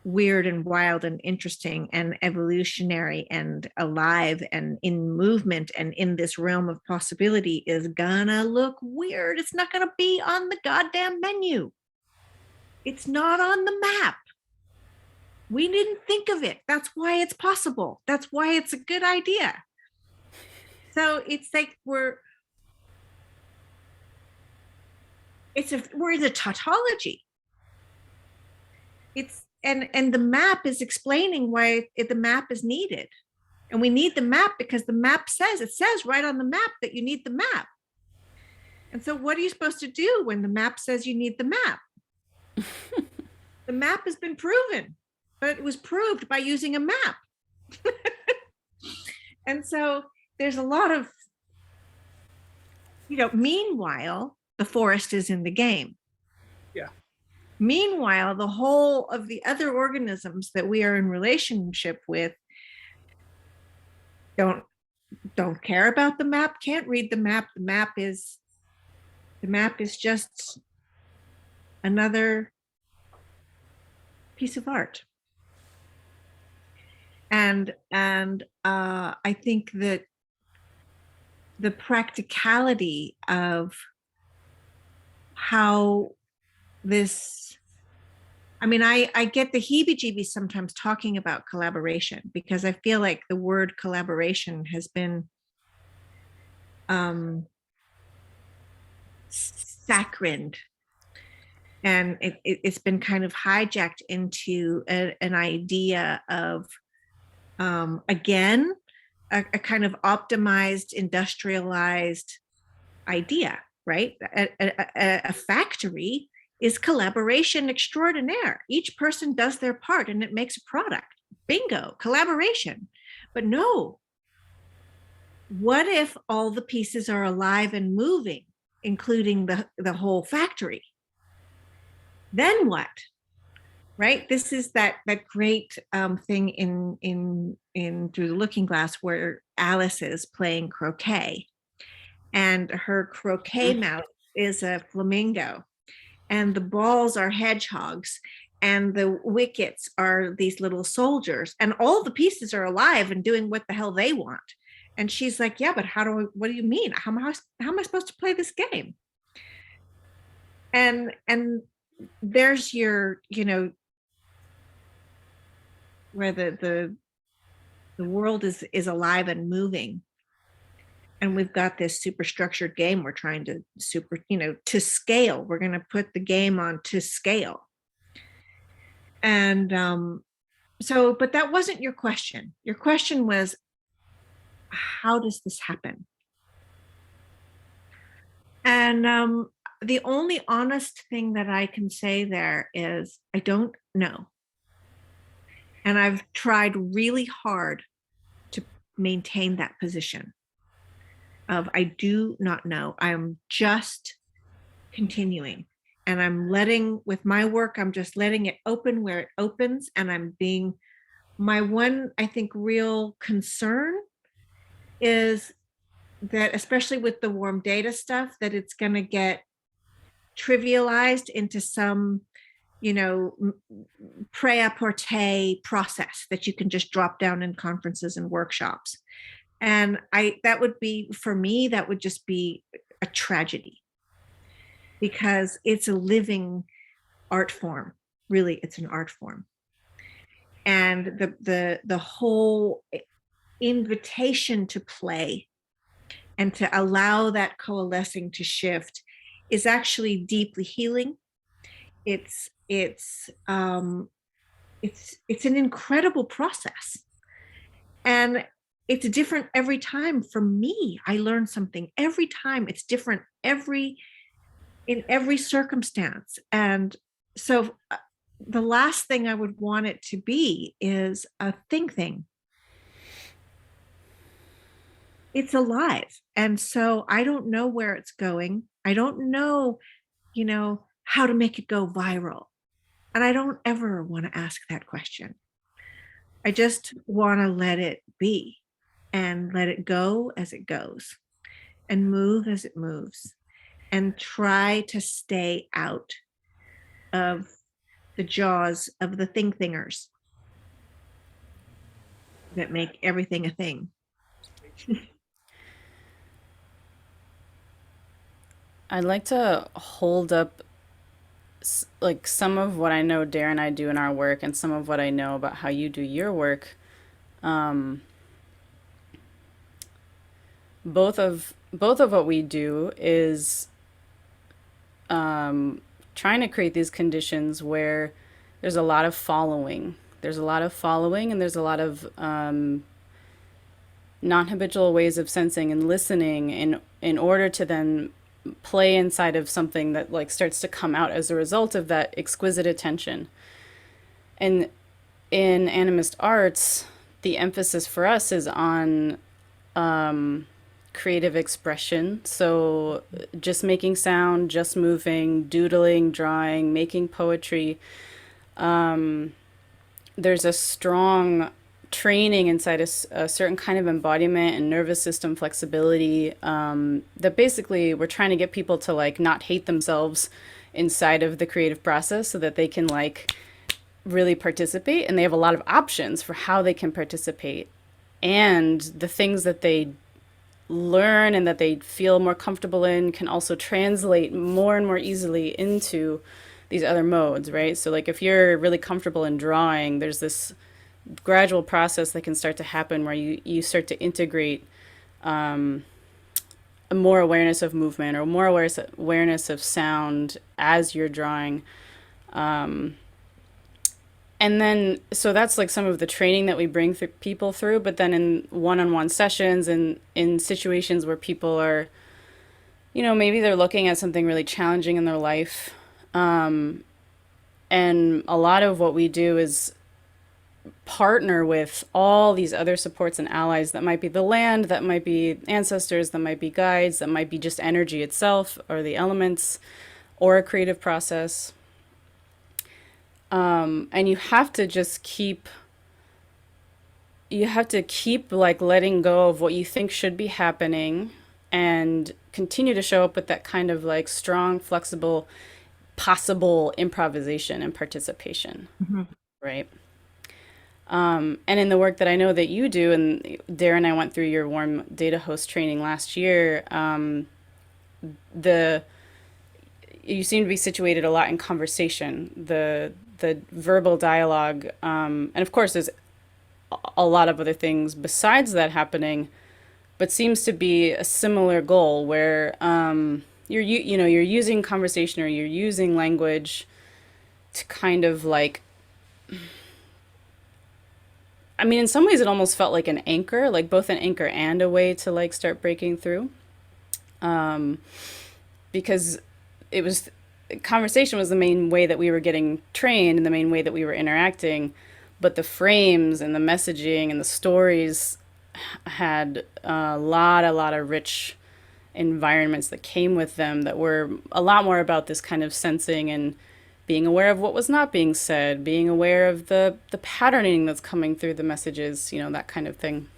weird and wild and interesting and evolutionary and alive and in movement and in this realm of possibility is gonna look weird. It's not gonna be on the goddamn menu. It's not on the map. We didn't think of it. That's why it's possible. That's why it's a good idea. So it's like we're in a tautology. And the map is explaining why the map is needed. And we need the map because the map says right on the map that you need the map. And so what are you supposed to do when the map says you need the map? The map has been proven, but it was proved by using a map. And so there's a lot of, meanwhile, the forest is in the game.
Yeah.
Meanwhile, the whole of the other organisms that we are in relationship with don't care about the map, can't read the map. The map is just another piece of art. And I think that the practicality of how this, I get the heebie-jeebies sometimes talking about collaboration, because I feel like the word collaboration has been saccharined, and it's been kind of hijacked into an idea of, again, a kind of optimized, industrialized idea, right? A factory is collaboration extraordinaire. Each person does their part and it makes a product. Bingo, collaboration. But no, what if all the pieces are alive and moving, including the whole factory? Then what? Right? This is that great thing in Through the Looking Glass, where Alice is playing croquet, and her croquet mouse is a flamingo, and the balls are hedgehogs, and the wickets are these little soldiers, and all the pieces are alive and doing what the hell they want. And she's like, yeah, but what do you mean? How am I supposed to play this game? And there's your, where the world is alive and moving, and we've got this super structured game we're trying to to scale. We're going to put the game on to scale. And but that wasn't your question. Your question was, how does this happen? And the only honest thing that I can say there is, I don't know. And I've tried really hard to maintain that position of, I do not know. I'm just continuing. And I'm with my work, I'm just letting it open where it opens. And my one, I think, real concern is that, especially with the warm data stuff, that it's going to get trivialized into some, prêt-à-porter process that you can just drop down in conferences and workshops. And that would be, for me, that would just be a tragedy, because it's a living art form. Really, it's an art form. And the whole invitation to play and to allow that coalescing to shift is actually deeply healing. It's an incredible process. And it's different every time. For me, I learn something every time. It's different in every circumstance. And so the last thing I would want it to be is a thing. It's alive. And so I don't know where it's going. I don't know, how to make it go viral. And I don't ever want to ask that question. I just want to let it be and let it go as it goes and move as it moves and try to stay out of the jaws of the thingers that make everything a thing.
I'd like to hold up like some of what I know Dare and I do in our work and some of what I know about how you do your work. Um, both of what we do is trying to create these conditions where there's a lot of following. There's a lot of following, and there's a lot of non-habitual ways of sensing and listening in order to then play inside of something that like starts to come out as a result of that exquisite attention. And in animist arts, the emphasis for us is on creative expression. So just making sound, just moving, doodling, drawing, making poetry. There's a strong training inside a certain kind of embodiment and nervous system flexibility that basically we're trying to get people to like not hate themselves inside of the creative process so that they can like really participate, and they have a lot of options for how they can participate, and the things that they learn and that they feel more comfortable in can also translate more and more easily into these other modes, right? So like if you're really comfortable in drawing, there's this gradual process that can start to happen where you start to integrate a more awareness of movement or more awareness of sound as you're drawing. And then, so that's like some of the training that we bring people through, but then in one-on-one sessions and in situations where people are, maybe they're looking at something really challenging in their life. And a lot of what we do is partner with all these other supports and allies that might be the land, that might be ancestors, that might be guides, that might be just energy itself or the elements or a creative process. And you have to just keep like letting go of what you think should be happening and continue to show up with that kind of like strong, flexible, possible improvisation and participation. Mm-hmm. Right. And in the work that I know that you do, and Dare and I went through your warm data host training last year, you seem to be situated a lot in conversation, the verbal dialogue, and of course there's a lot of other things besides that happening, but seems to be a similar goal where you're using conversation or you're using language to kind of like, I mean, in some ways it almost felt like an anchor, like both an anchor and a way to like start breaking through, because conversation was the main way that we were getting trained and the main way that we were interacting, but the frames and the messaging and the stories had a lot of rich environments that came with them that were a lot more about this kind of sensing and being aware of what was not being said, being aware of the patterning that's coming through the messages, that kind of thing.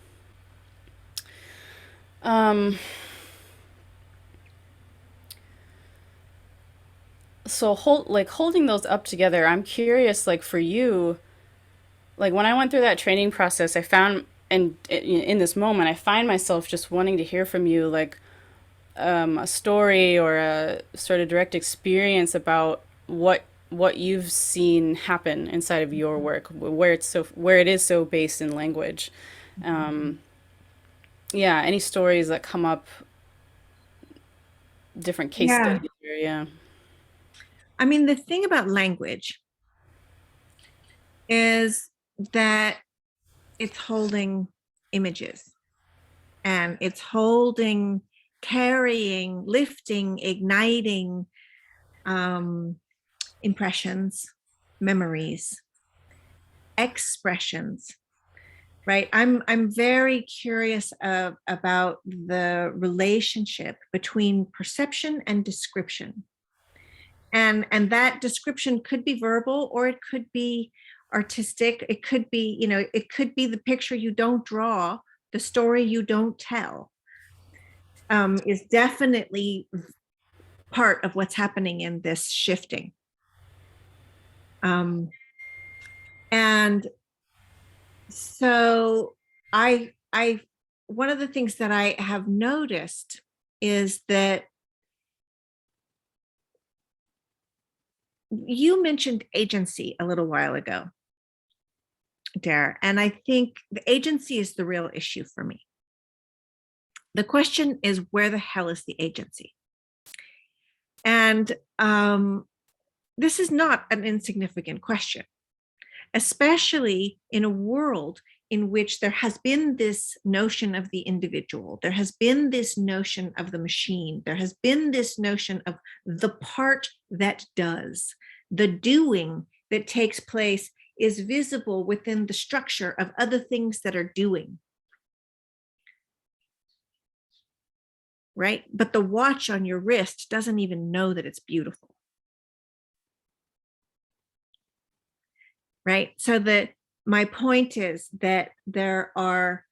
So holding those up together, I'm curious, like for you, like when I went through that training process, I found, and in this moment, I find myself just wanting to hear from you, like a story or a sort of direct experience about what you've seen happen inside of your work, where it is so based in language. Yeah, any stories that come up, different case studies here, yeah.
I mean, the thing about language is that it's holding images. and it's holding, carrying, lifting, igniting impressions, memories, expressions, right? I'm very curious about the relationship between perception and description. And that description could be verbal, or it could be artistic. It could be, you know, it could be the picture you don't draw, the story you don't tell, is definitely part of what's happening in this shifting. And so I one of the things that I have noticed is that you mentioned agency a little while ago, Dara, and I think the agency is the real issue for me. The question is, where the hell is the agency? And this is not an insignificant question, especially in a world in which there has been this notion of the individual, there has been this notion of the machine, there has been this notion of the part that does, the doing that takes place is visible within the structure of other things that are doing. Right? But the watch on your wrist doesn't even know that it's beautiful. Right? So that my point is that there are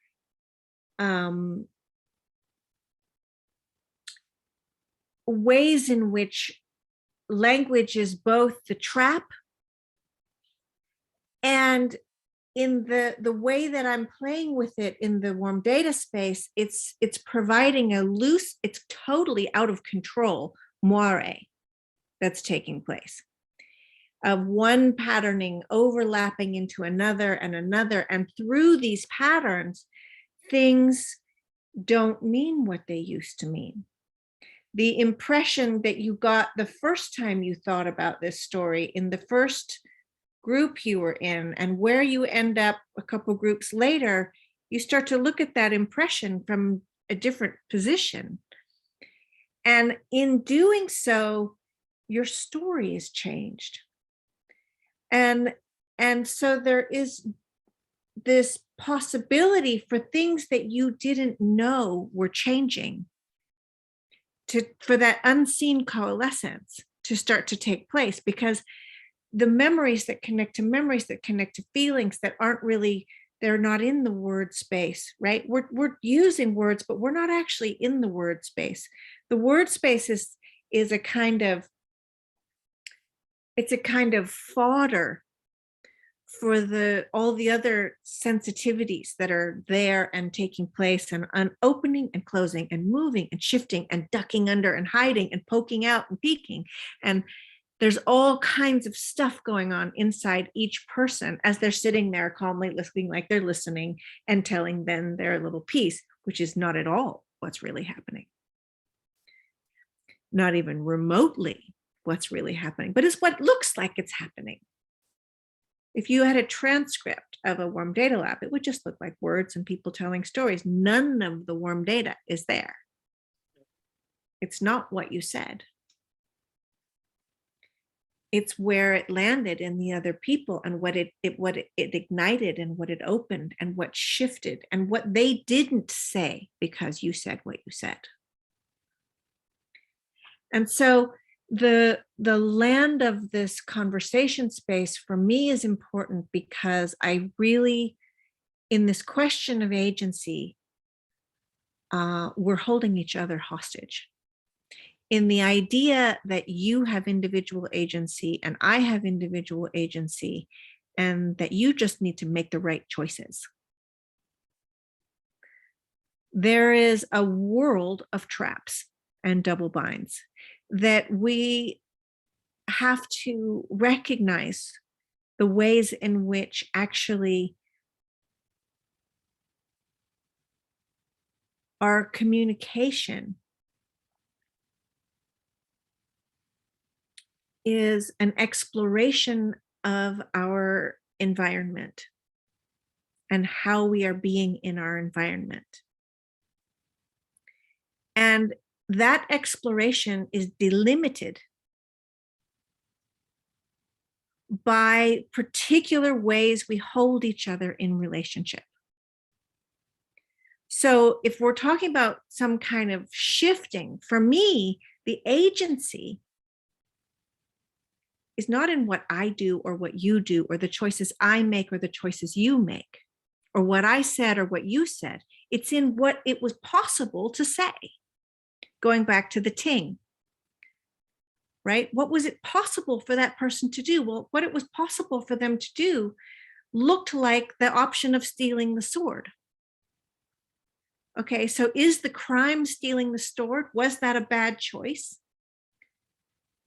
ways in which language is both the trap, and in the way that I'm playing with it in the warm data space, it's providing a loose, it's totally out of control moire that's taking place, of one patterning overlapping into another and another. And through these patterns, things don't mean what they used to mean. The impression that you got the first time you thought about this story in the first group you were in, and where you end up a couple groups later, you start to look at that impression from a different position. And in doing so, your story is changed. And so there is this possibility for things that you didn't know were changing, for that unseen coalescence to start to take place, because the memories that connect to memories that connect to feelings that aren't really, they're not in the word space, right? We're using words, but we're not actually in the word space. The word space is a kind of, it's a kind of fodder for all the other sensitivities that are there and taking place, and opening and closing and moving and shifting and ducking under and hiding and poking out and peeking. And there's all kinds of stuff going on inside each person as they're sitting there calmly listening, like they're listening and telling them their little piece, which is not at all what's really happening. Not even remotely what's really happening, but it's what looks like it's happening. If you had a transcript of a warm data lab, it would just look like words and people telling stories. None of the warm data is there. It's not what you said. It's where it landed in the other people, and what it ignited, and what it opened, and what shifted, and what they didn't say because you said what you said. And so the land of this conversation space for me is important, because I really, in this question of agency, we're holding each other hostage. In the idea that you have individual agency and I have individual agency, and that you just need to make the right choices. There is a world of traps and double binds that we have to recognize, the ways in which actually our communication is an exploration of our environment and how we are being in our environment. And that exploration is delimited by particular ways we hold each other in relationship. So if we're talking about some kind of shifting, for me, the agency is not in what I do or what you do or the choices I make or the choices you make or what I said or what you said. It's in what it was possible to say. Going back to the ting, right? What was it possible for that person to do? Well, what it was possible for them to do looked like the option of stealing the sword. Okay, so is the crime stealing the sword? Was that a bad choice?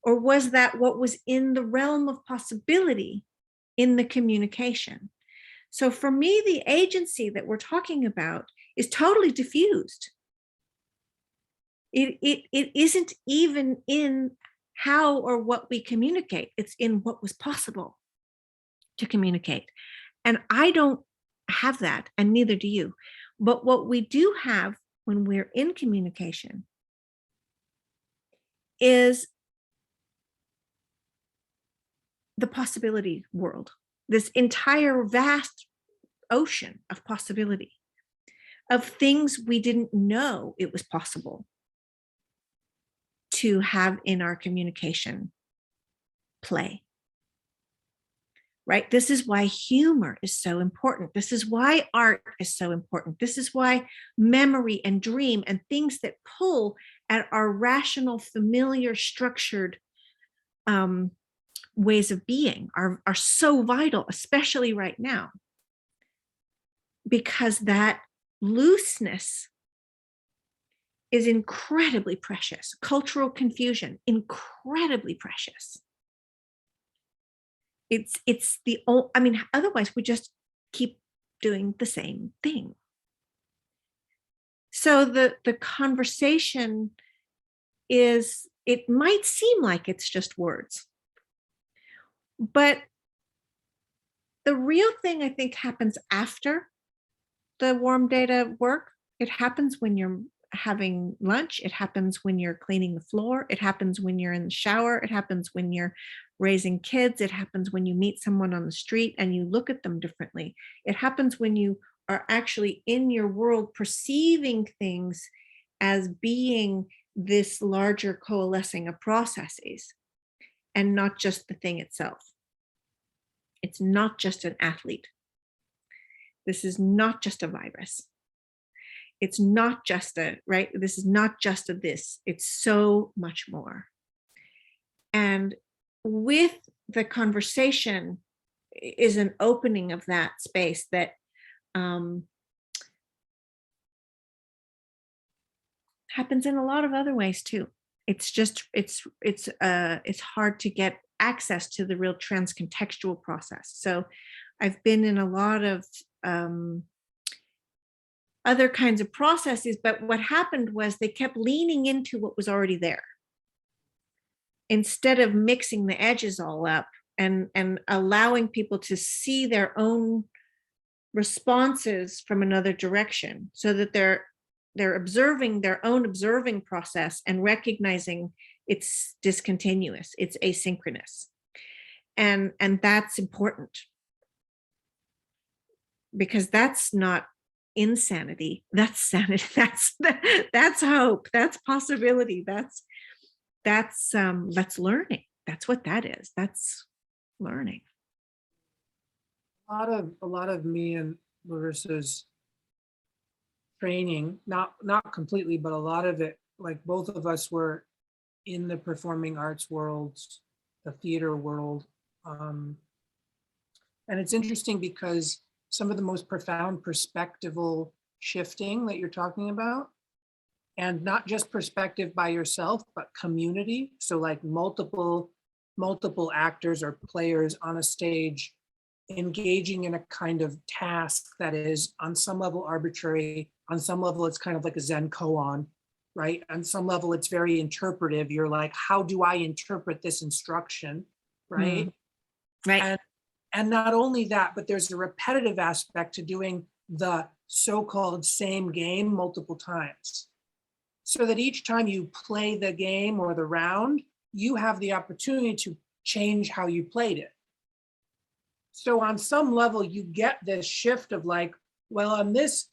Or was that what was in the realm of possibility in the communication? So for me, the agency that we're talking about is totally diffused. It isn't even in how or what we communicate. It's in what was possible to communicate. And I don't have that, and neither do you. But what we do have when we're in communication is the possibility world, this entire vast ocean of possibility, of things we didn't know it was possible to have in our communication play. Right? This is why humor is so important. This is why art is so important. This is why memory and dream and things that pull at our rational, familiar, structured ways of being are so vital, especially right now, because that looseness is incredibly precious. Cultural confusion, incredibly precious. It's the old, I mean, otherwise we just keep doing the same thing. So the conversation is, it might seem like it's just words, but the real thing I think happens after the warm data work. It happens when you're having lunch. It happens when you're cleaning the floor. It happens when you're in the shower. It happens when you're raising kids. It happens when you meet someone on the street and you look at them differently. It happens when you are actually in your world perceiving things as being this larger coalescing of processes and not just the thing itself. It's not just an athlete. This is not just a virus. It's not just a, right? This is not just a this. It's so much more. And with the conversation is an opening of that space that happens in a lot of other ways too. It's just, it's hard to get access to the real transcontextual process. So I've been in a lot of other kinds of processes, but what happened was they kept leaning into what was already there instead of mixing the edges all up and allowing people to see their own responses from another direction, so that they're observing their own observing process and recognizing it's discontinuous, it's asynchronous. And that's important, because that's not insanity, that's sanity, that's hope, that's possibility, that's learning. That's what that is. That's learning.
A lot of me and Larissa's training, not completely, but a lot of it, like both of us were in the performing arts worlds, the theater world. And it's interesting because some of the most profound perspectival shifting that you're talking about, and not just perspective by yourself, but community. So like multiple actors or players on a stage engaging in a kind of task that is on some level arbitrary, on some level it's kind of like a Zen koan, right? On some level it's very interpretive. You're like, how do I interpret this instruction, right?
Right.
And not only that, but there's a repetitive aspect to doing the so-called same game multiple times. so that each time you play the game or the round, you have the opportunity to change how you played it. So on some level, you get this shift of like, well, in this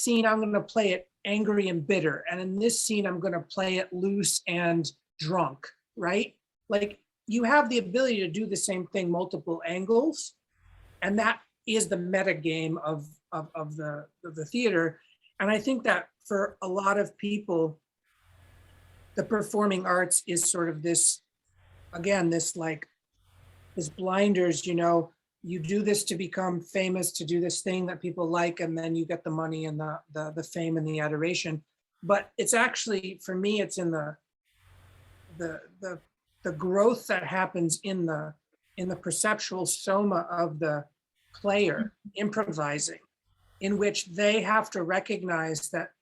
scene, I'm going to play it angry and bitter. And in this scene, I'm going to play it loose and drunk, right? Like you have the ability to do the same thing multiple angles. And that is the meta game of the theater. And I think that for a lot of people, the performing arts is sort of this, again, this blinders, you do this to become famous, to do this thing that people like, and then you get the money and the fame and the adoration. But it's actually, for me, it's in the growth that happens in the perceptual soma of the player improvising, in which they have to recognize that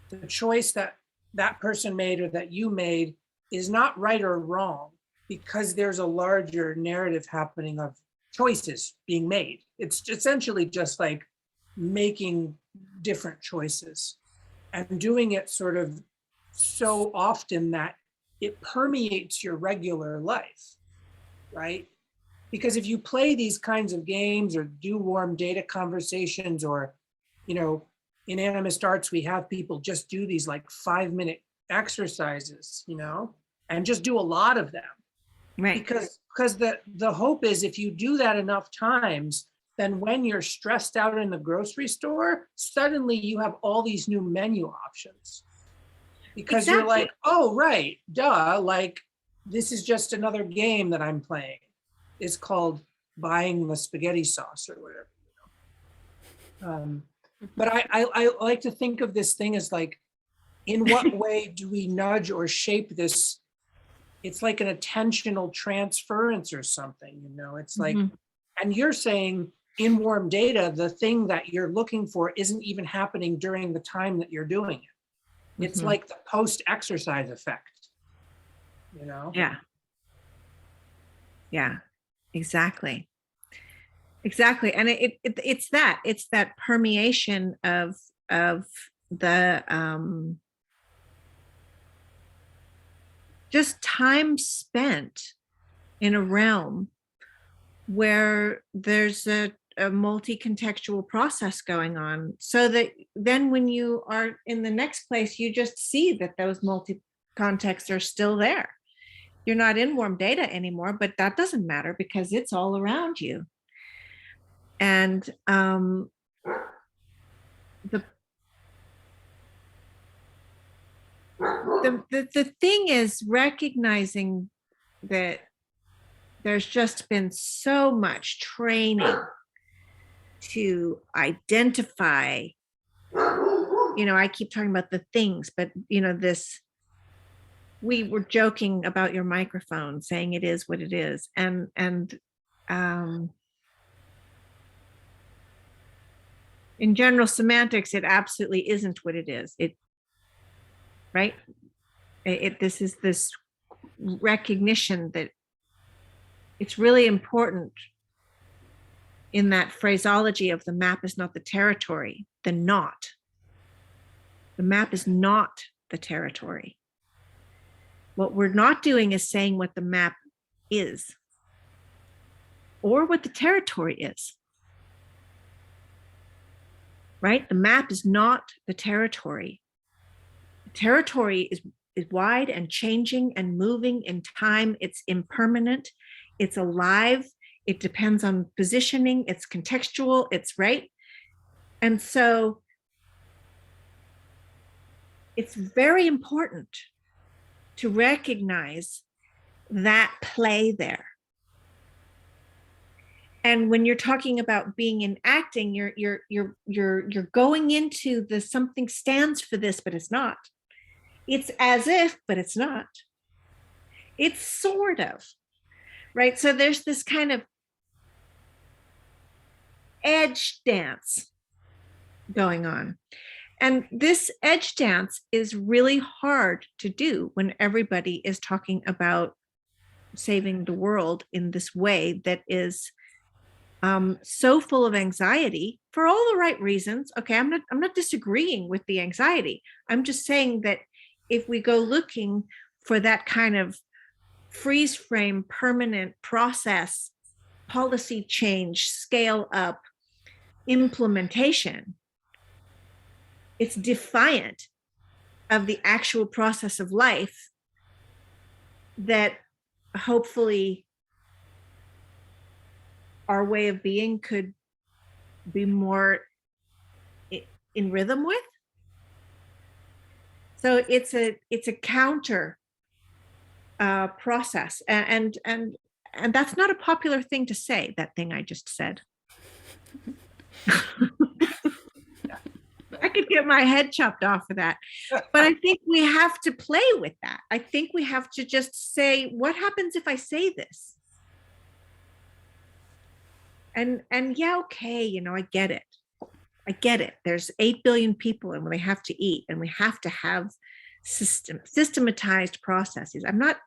the choice that that person made or that you made is not right or wrong, because there's a larger narrative happening of choices being made. It's essentially just like making different choices and doing it sort of so often that it permeates your regular life, right? Because if you play these kinds of games or do warm data conversations, or, in animist arts, we have people just do these like 5-minute exercises, and just do a lot of them.
Right.
Because the hope is if you do that enough times, then when you're stressed out in the grocery store, suddenly you have all these new menu options. Because You're like, oh, right, duh, like this is just another game that I'm playing. It's called buying the spaghetti sauce or whatever. But I like to think of this thing as like, in what way do we nudge or shape this? It's like an attentional transference or something, it's like, and you're saying in warm data, the thing that you're looking for isn't even happening during the time that you're doing it. It's like the post-exercise effect,
Yeah. Yeah, exactly. Exactly. And it's that permeation of the just time spent in a realm where there's a multi-contextual process going on, so that then when you are in the next place, you just see that those multi-contexts are still there. You're not in warm data anymore, but that doesn't matter because it's all around you. And the thing is recognizing that there's just been so much training to identify, I keep talking about the things, but we were joking about your microphone, saying it is what it is. And in general semantics, it absolutely isn't what it is. Right? This is this recognition that it's really important in that phraseology of the map is not the territory, the map is not the territory. What we're not doing is saying what the map is or what the territory is. Right? The map is not the territory. The territory is wide and changing and moving in time. It's impermanent. It's alive. It depends on positioning. It's contextual. It's right. And so it's very important to recognize that play there. And when you're talking about being in acting, you're going into the something stands for this, but it's not. It's as if, but it's not. It's sort of, right? So there's this kind of edge dance going on. And this edge dance is really hard to do when everybody is talking about saving the world in this way that is so full of anxiety for all the right reasons. Okay, I'm not disagreeing with the anxiety. I'm just saying that if we go looking for that kind of freeze frame, permanent process, policy change, scale up, implementation, it's defiant of the actual process of life that hopefully our way of being could be more in rhythm with. So it's a counter process, and that's not a popular thing to say, that thing I just said. I could get my head chopped off of that. But I think we have to play with that. I think we have to just say, what happens if I say this? And yeah, okay, you know, I get it. I get it. There's 8 billion people and they have to eat and we have to have systematized processes. I'm not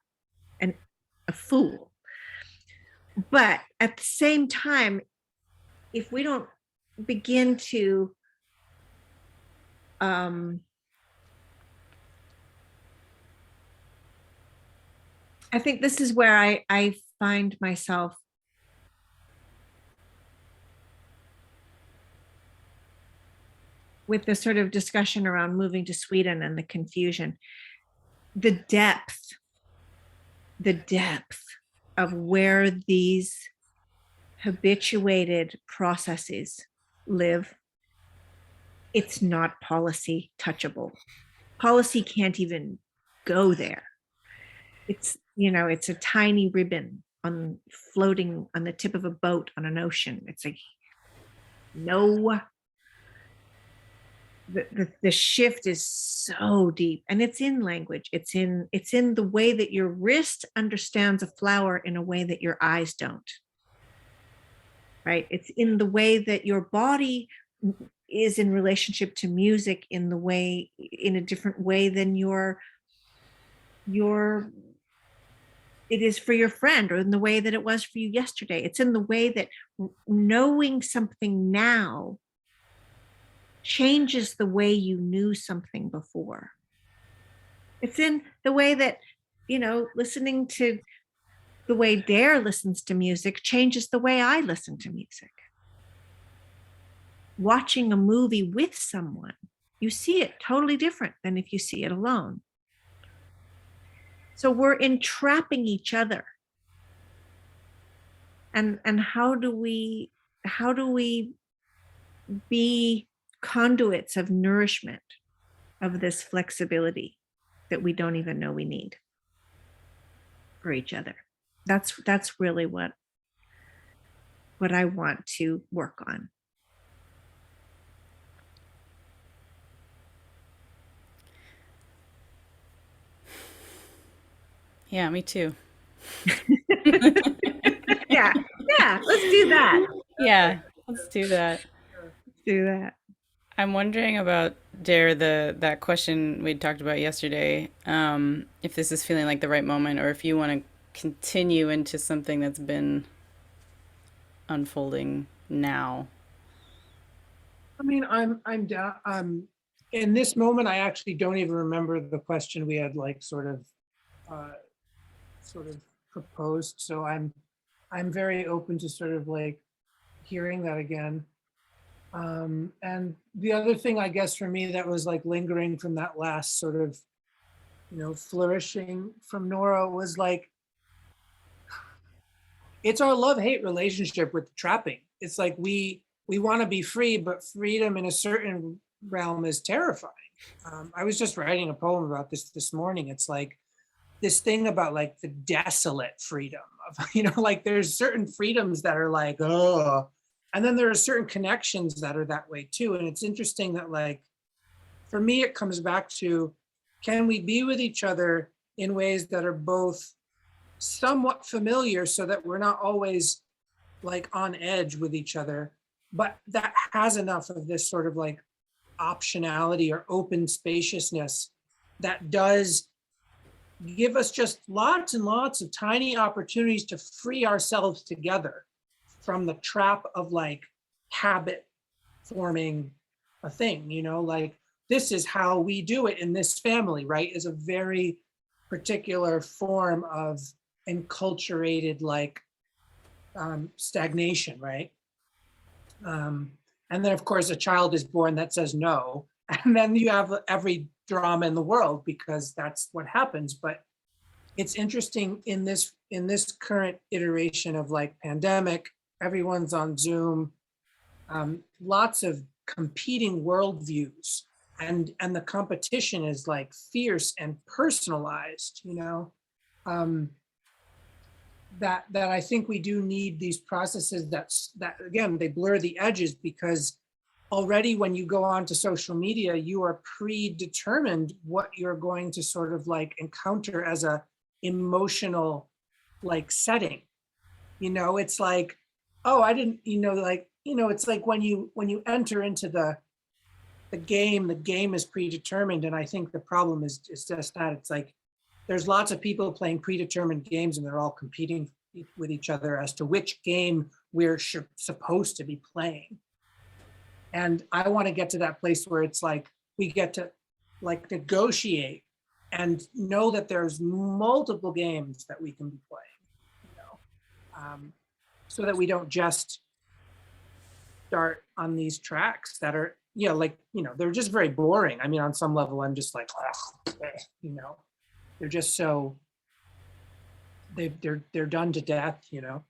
a fool. But at the same time, if we don't begin to I think this is where I find myself with this sort of discussion around moving to Sweden and the confusion, the depth of where these habituated processes live. It's not policy touchable. Policy can't even go there. It's, you know, it's a tiny ribbon on floating on the tip of a boat on an ocean. It's like, no, the shift is so deep, and it's in language. It's in the way that your wrist understands a flower in a way that your eyes don't. Right? It's in the way that your body is in relationship to music in a different way than your it is for your friend, or in the way that it was for you yesterday. It's in the way that knowing something now changes the way you knew something before. It's in the way that, you know, listening to the way Dare listens to music changes the way I listen to music. Watching a movie with someone, you see it totally different than if you see it alone. So we're entrapping each other. And how do we be conduits of nourishment of this flexibility that we don't even know we need for each other? That's really what I want to work on.
Yeah, me too.
yeah, let's do that.
Yeah, let's do that.
Let's do that.
I'm wondering about Dare, that question we talked about yesterday. If this is feeling like the right moment, or if you want to continue into something that's been unfolding now.
I mean, I'm down. In this moment, I actually don't even remember the question we had like sort of proposed. So I'm very open to sort of like hearing that again. And the other thing, I guess, for me that was like lingering from that last sort of, you know, flourishing from Nora was like, it's our love-hate relationship with trapping. It's like we want to be free, but freedom in a certain realm is terrifying. I was just writing a poem about this morning. It's like this thing about like the desolate freedom of, you know, like there's certain freedoms that are like, oh, and then there are certain connections that are that way too. And it's interesting that like, for me, it comes back to, can we be with each other in ways that are both somewhat familiar so that we're not always like on edge with each other, but that has enough of this sort of like optionality or open spaciousness that does give us just lots and lots of tiny opportunities to free ourselves together from the trap of like habit forming a thing, you know, like this is how we do it in this family, right, is a very particular form of enculturated like stagnation, right? And then of course a child is born that says no, and then you have every drama in the world because that's what happens. But it's interesting in this current iteration of like pandemic, everyone's on Zoom, lots of competing worldviews, and the competition is like fierce and personalized, you know. That I think we do need these processes that again, they blur the edges, because already when you go on to social media, you are predetermined what you're going to sort of like encounter as a emotional like setting. You know, it's like, oh, I didn't, you know, like, you know, it's like when you enter into the game is predetermined. And I think the problem is just that it's like, there's lots of people playing predetermined games and they're all competing with each other as to which game we're supposed to be playing. And I want to get to that place where it's like, we get to like negotiate and know that there's multiple games that we can be playing, you know, so that we don't just start on these tracks that are, you know, like, you know, they're just very boring. I mean, on some level, I'm just like, you know, they're just so, they're done to death, you know.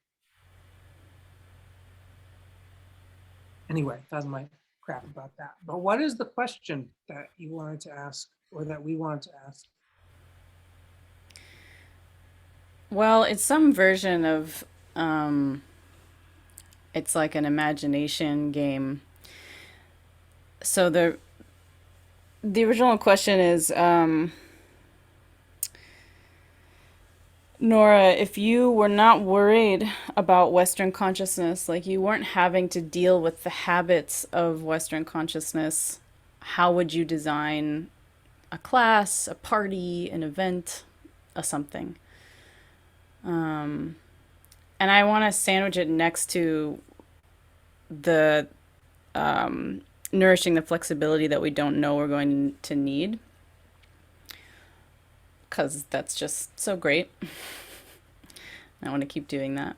Anyway, that's my crap about that. But what is the question that you wanted to ask, or that we wanted to ask?
Well, it's some version of it's like an imagination game. So the original question is, Nora, if you were not worried about Western consciousness, like you weren't having to deal with the habits of Western consciousness, how would you design a class, a party, an event, a something? And I want to sandwich it next to the nourishing the flexibility that we don't know we're going to need, because that's just so great. I want to keep doing that.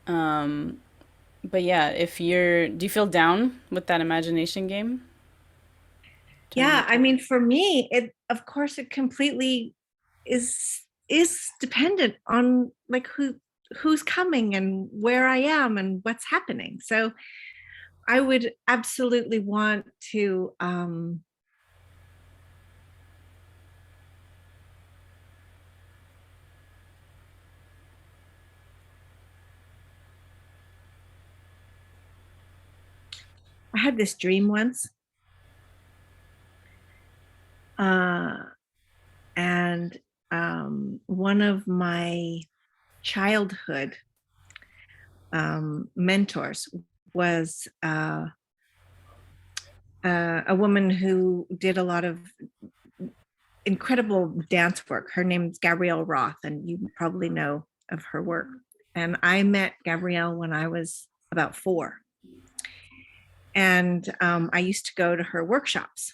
But yeah, do you feel down with that imagination game?
Yeah, I mean, for me, of course it completely is dependent on like who's coming and where I am and what's happening. So I would absolutely want to I had this dream once. And one of my childhood mentors was a woman who did a lot of incredible dance work. Her name's Gabrielle Roth, and you probably know of her work. And I met Gabrielle when I was about 4. And I used to go to her workshops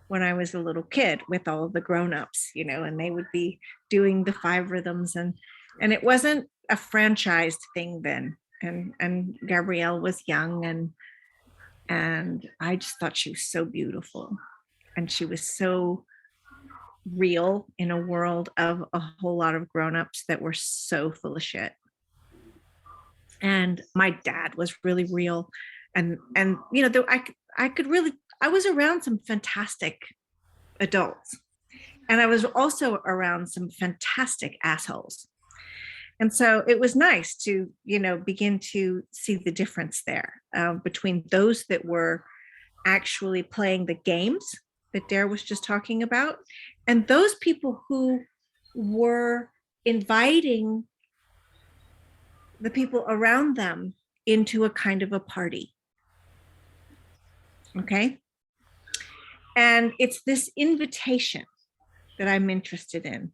when I was a little kid with all of the grown-ups, you know, and they would be doing the 5 rhythms, and it wasn't a franchised thing then. And Gabrielle was young, and I just thought she was so beautiful, and she was so real in a world of a whole lot of grown-ups that were so full of shit. And my dad was really real, and you know, I was around some fantastic adults, and I was also around some fantastic assholes. And so it was nice to, you know, begin to see the difference there between those that were actually playing the games that Dare was just talking about, and those people who were inviting the people around them into a kind of a party. Okay. And it's this invitation that I'm interested in,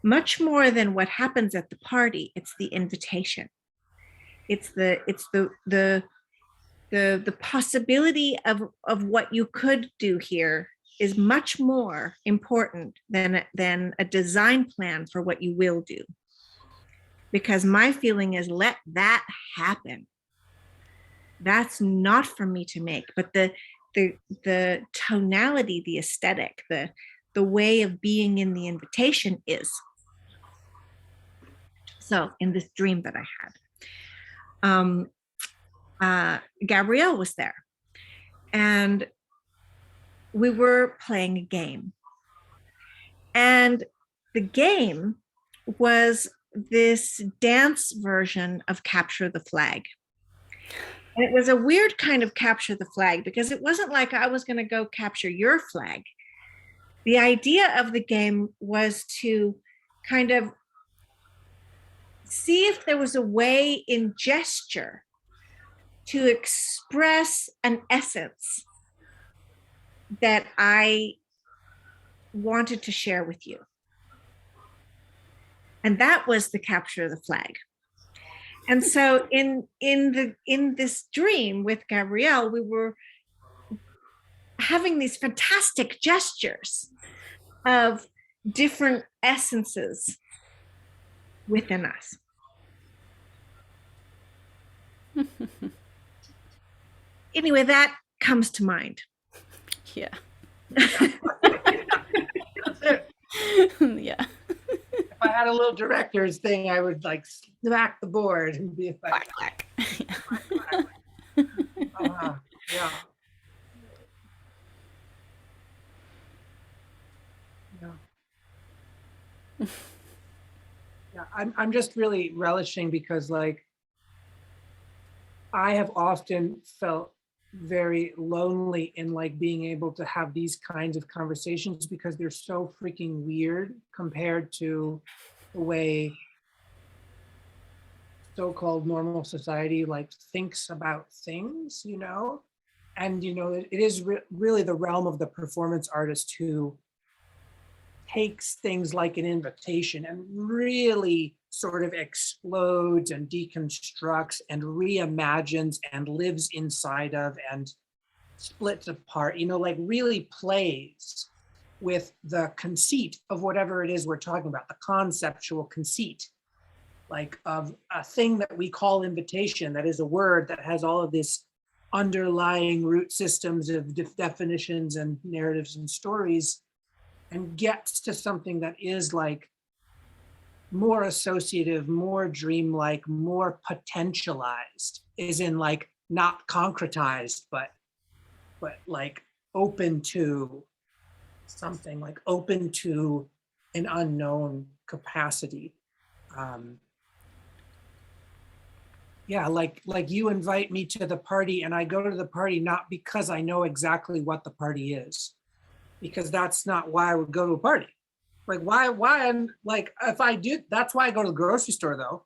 much more than what happens at the party. It's the invitation. It's the the possibility of what you could do here is much more important than a design plan for what you will do. Because my feeling is, let that happen. That's not for me to make, but the tonality, the aesthetic, the way of being in the invitation is. So in this dream that I had, Gabrielle was there, and we were playing a game. And the game was this dance version of Capture the Flag. And it was a weird kind of capture the flag, because it wasn't like I was going to go capture your flag. The idea of the game was to kind of see if there was a way in gesture to express an essence that I wanted to share with you. And that was the capture of the flag. And so in this dream with Gabrielle, we were having these fantastic gestures of different essences within us. Anyway, that comes to mind.
Yeah. Yeah.
If I had a little director's thing, I would like smack the board and be like,
Clack,
yeah. Yeah. Yeah, I'm just really relishing, because like I have often felt very lonely in like being able to have these kinds of conversations, because they're so freaking weird compared to the way so-called normal society like thinks about things, you know? And, you know, it is really the realm of the performance artist who takes things like an invitation and really sort of explodes and deconstructs and reimagines and lives inside of and splits apart, you know, like really plays with the conceit of whatever it is we're talking about, the conceptual conceit, like of a thing that we call invitation, that is a word that has all of this underlying root systems of definitions and narratives and stories, and gets to something that is like more associative, more dreamlike, more potentialized, is in like not concretized, but like open to something, like open to an unknown capacity. Yeah, like you invite me to the party and I go to the party not because I know exactly what the party is, because that's not why I would go to a party. Like why I'm like, if I do, that's why I go to the grocery store though.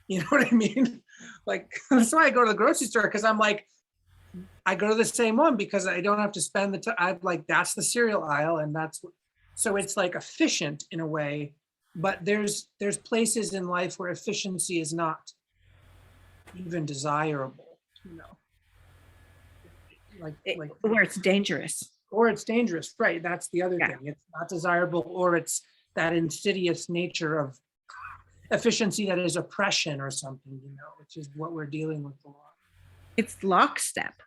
You know what I mean? Like that's why I go to the grocery store, because I'm like, I go to the same one because I don't have to spend the time. I'm like, that's the cereal aisle, and that's so it's like efficient in a way, but there's places in life where efficiency is not even desirable, you know, like
where it's dangerous.
Or it's dangerous, right? That's the other
Yeah.
thing. It's not desirable, or it's that insidious nature of efficiency that is oppression or something, you know, which is what we're dealing with a lot.
It's lockstep,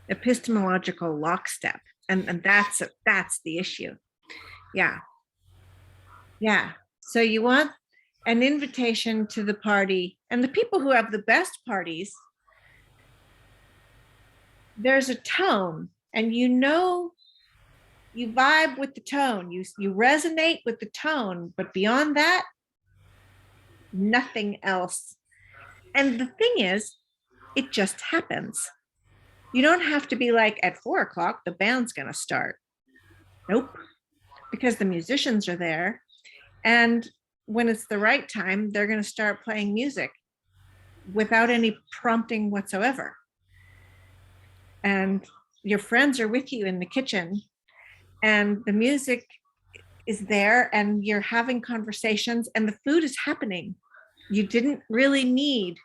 epistemological lockstep, and that's the issue. Yeah. So you want an invitation to the party, and the people who have the best parties, there's a tone, and you know, you vibe with the tone, you resonate with the tone, but beyond that, nothing else. And the thing is, it just happens. You don't have to be like, at 4 o'clock, the band's gonna start. Nope, because the musicians are there. And when it's the right time, they're gonna start playing music without any prompting whatsoever. And your friends are with you in the kitchen, and the music is there, and you're having conversations, and the food is happening. You didn't really need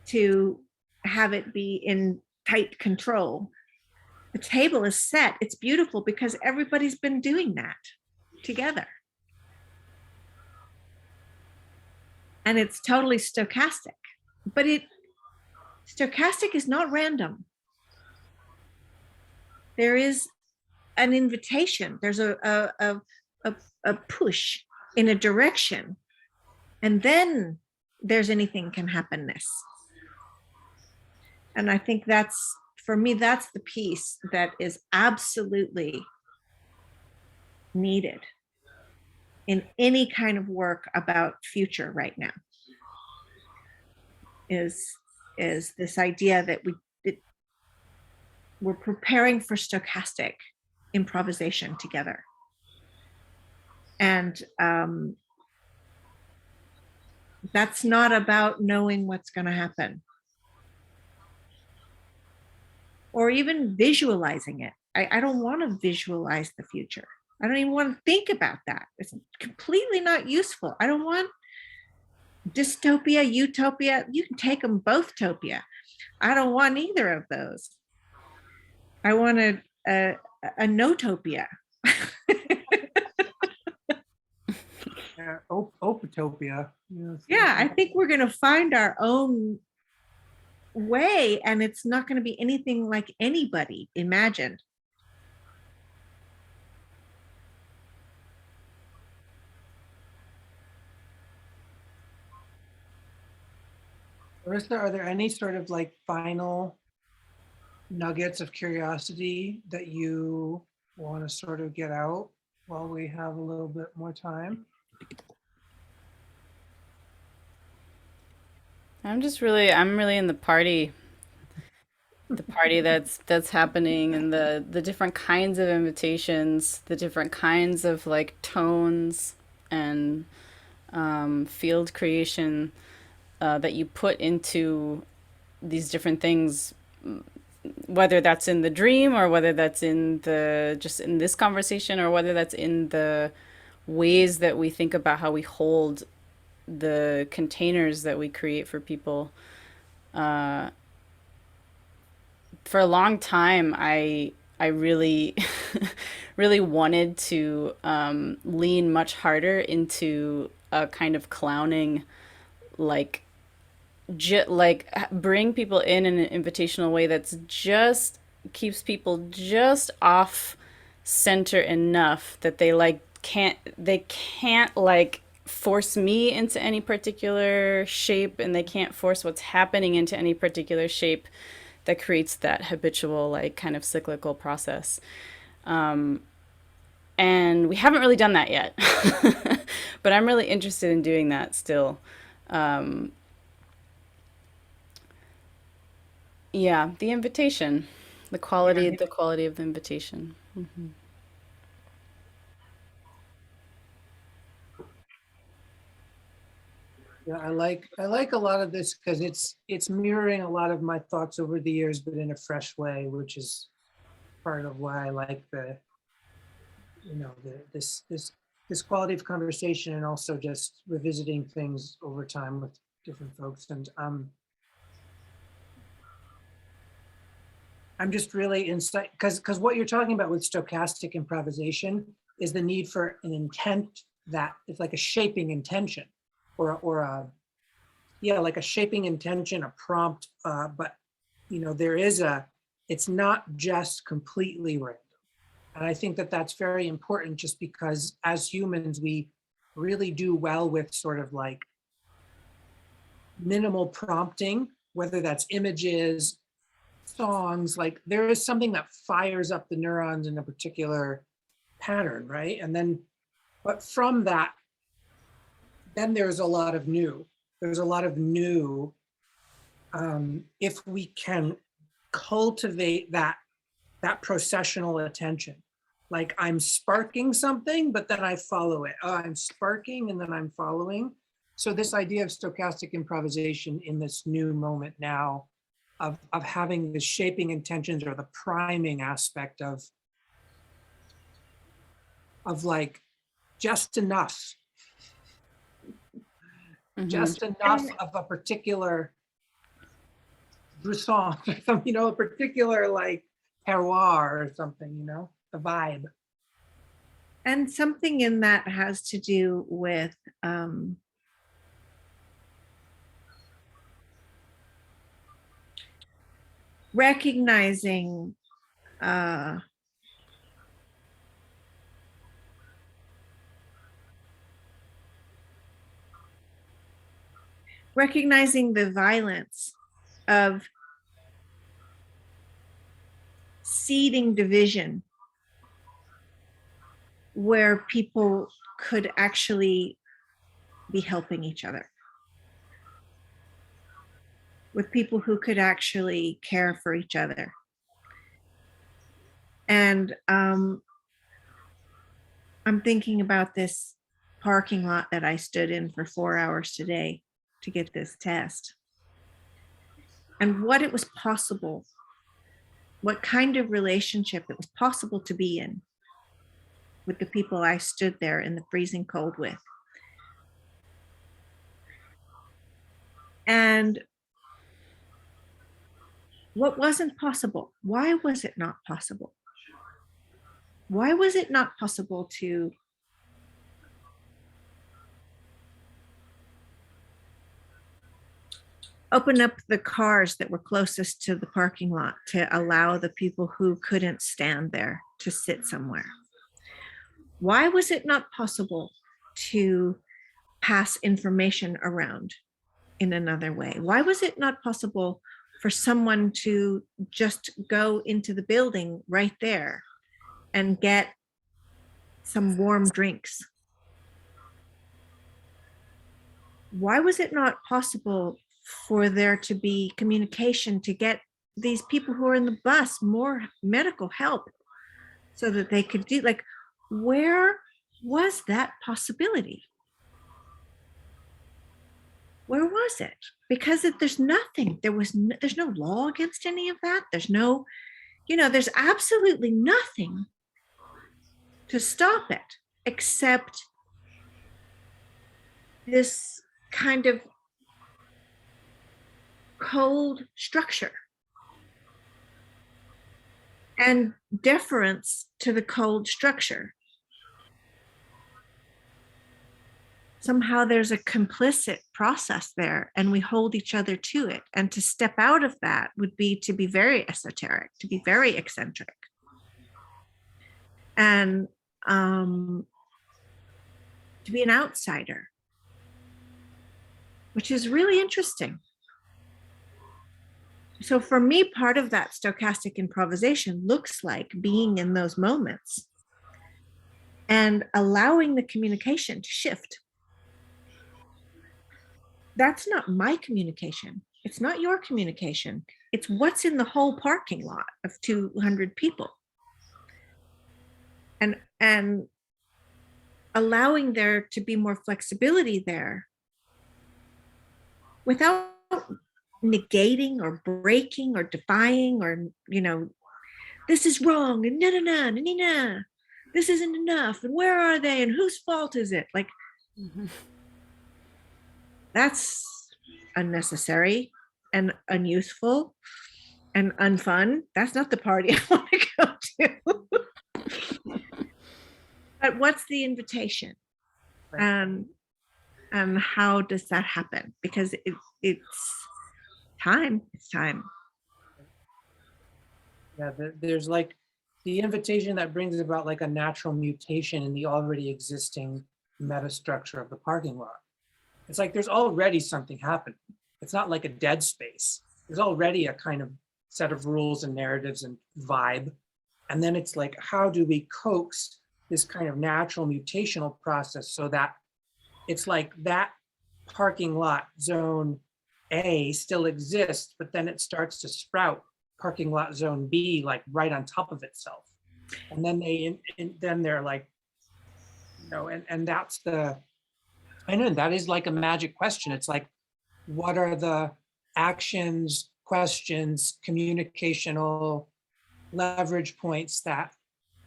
to have it be in tight control. The table is set. It's beautiful because everybody's been doing that together. And it's totally stochastic, but stochastic is not random. There is an invitation. There's a push in a direction, and then there's anything can happenness. And I think that's, for me, that's the piece that is absolutely needed in any kind of work about future right now, is this idea that we're preparing for stochastic improvisation together. And that's not about knowing what's going to happen or even visualizing it. I don't want to visualize the future. I don't even want to think about that. It's completely not useful. I don't want dystopia, utopia. You can take them both topia. I don't want either of those. I want a no-topia.
Opatopia.
Yeah, I think we're going to find our own way, and it's not going to be anything like anybody imagined.
Marissa, are there any sort of like final nuggets of curiosity that you want to sort of get out while we have a little bit more time?
I'm really in the party that's happening, and the different kinds of invitations, the different kinds of like tones and field creation that you put into these different things, whether that's in the dream or whether that's in just in this conversation, or whether that's in the ways that we think about how we hold the containers that we create for people. For a long time, I really really wanted to lean much harder into a kind of clowning, like bring people in an invitational way that's just keeps people just off center enough that they can't like force me into any particular shape, and they can't force what's happening into any particular shape that creates that habitual, like, kind of cyclical process. And we haven't really done that yet, but I'm really interested in doing that still. Yeah, the invitation, the quality of the invitation. Mm-hmm.
Yeah, I like a lot of this because it's mirroring a lot of my thoughts over the years, but in a fresh way, which is part of why I like this quality of conversation, and also just revisiting things over time with different folks. And I'm just really insight because what you're talking about with stochastic improvisation is the need for an intent that it's like a shaping intention, or a like a shaping intention, a prompt. But it's not just completely random. And I think that that's very important, just because as humans, we really do well with sort of like minimal prompting, whether that's images, songs, like there is something that fires up the neurons in a particular pattern, right? And then, but from that, then there's a lot of new. If we can cultivate that processional attention. Like I'm sparking something, but then I follow it. Oh, I'm sparking and then I'm following. So this idea of stochastic improvisation in this new moment now of having the shaping intentions, or the priming aspect of like just enough,
Mm-hmm.
just enough of a particular Brisson, some, a particular like terroir or something, the vibe.
And something in that has to do with recognizing recognizing the violence of seeding division where people could actually be helping each other, with people who could actually care for each other. And I'm thinking about this parking lot that I stood in for 4 hours today to get this test, and what it was possible, what kind of relationship it was possible to be in with the people I stood there in the freezing cold with. And what wasn't possible? Why was it not possible? Why was it not possible to open up the cars that were closest to the parking lot to allow the people who couldn't stand there to sit somewhere? Why was it not possible to pass information around in another way? Why was it not possible for someone to just go into the building right there and get some warm drinks? Why was it not possible for there to be communication to get these people who are in the bus more medical help so that they could do, like, where was that possibility? Where was it? Because there's nothing, there's no law against any of that. There's no, there's absolutely nothing to stop it except this kind of cold structure and deference to the cold structure. Somehow there's a complicit process there, and we hold each other to it. And to step out of that would be to be very esoteric, to be very eccentric. And to be an outsider, which is really interesting. So for me, part of that stochastic improvisation looks like being in those moments and allowing the communication to shift. That's not my communication. It's not your communication. It's what's in the whole parking lot of 200 people. And allowing there to be more flexibility there without negating or breaking or defying or, this is wrong and no, this isn't enough and where are they and whose fault is it? Like, that's unnecessary and unuseful and unfun. That's not the party I want to go to. But what's the invitation?
Right.
And how does that happen? Because it's time. It's time.
Yeah, there's like the invitation that brings about like a natural mutation in the already existing metastructure of the parking lot. It's like there's already something happening. It's not like a dead space. There's already a kind of set of rules and narratives and vibe. And then it's like, how do we coax this kind of natural mutational process so that it's like that parking lot zone A still exists, but then it starts to sprout parking lot zone B like right on top of itself. And then then they're like, and that's I know that is like a magic question. It's like, what are the actions, questions, communicational leverage points that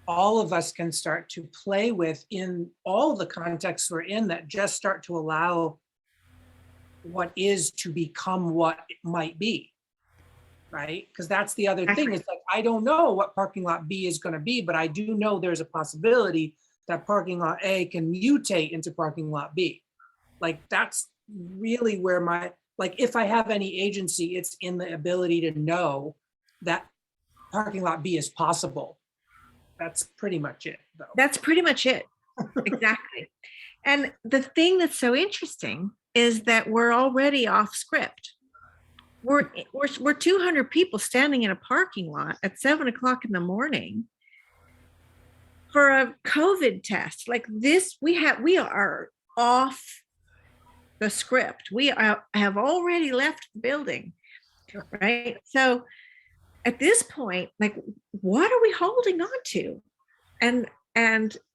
all of us can start to play with in all the contexts we're in that just start to allow what is to become what it might be. right? Because that's the other thing. It's like, I don't know what parking lot B is going to be, but I do know there's a possibility that parking lot A can mutate into parking lot B. Like, that's really where like, if I have any agency, it's in the ability to know that parking lot B is possible. That's pretty much it, though.
That's pretty much it. Exactly. And the thing that's so interesting is that we're already off script. We're 200 people standing in a parking lot at 7:00 in the morning for a COVID test. Like this, we are off the script. We have already left the building, right? So at this point, like, what are we holding on to? And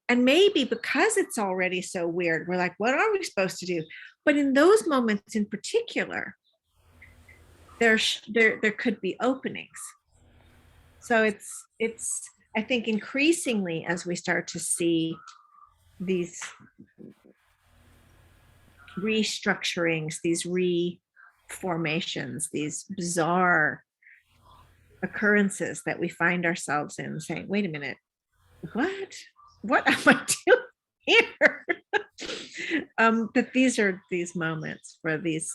maybe because it's already so weird, we're like, what are we supposed to do? But in those moments in particular, there could be openings. So it's I think increasingly, as we start to see these restructurings, these reformations, these bizarre occurrences that we find ourselves in, saying, wait a minute, what am I doing here? That these are these moments where these,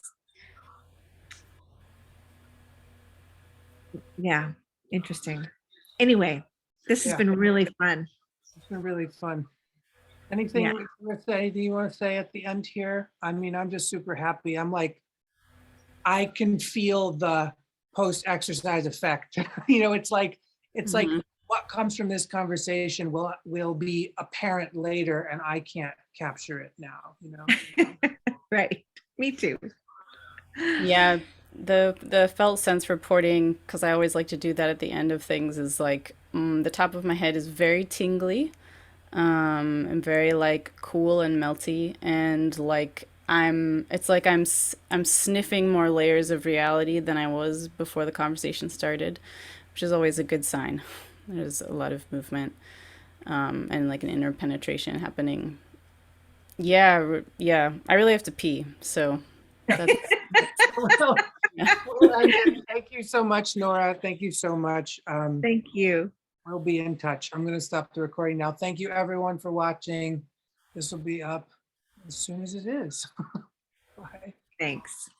yeah, interesting. Anyway, this has been really fun.
It's been really fun. Anything you want to say at the end here? I mean, I'm just super happy. I'm like, I can feel the post-exercise effect. It's like what comes from this conversation will be apparent later, and I can't capture it now.
Right. Me too.
Yeah, the felt sense reporting, because I always like to do that at the end of things, is like the top of my head is very tingly, and very like cool and melty, and like it's like I'm sniffing more layers of reality than I was before the conversation started, which is always a good sign. There's a lot of movement, and like an inner penetration happening. Yeah, I really have to pee, so that's
Well, thank you so much, Nora. Thank you so much.
Thank you.
We'll be in touch. I'm going to stop the recording now. Thank you, everyone, for watching. This will be up as soon as it is. Bye.
Thanks.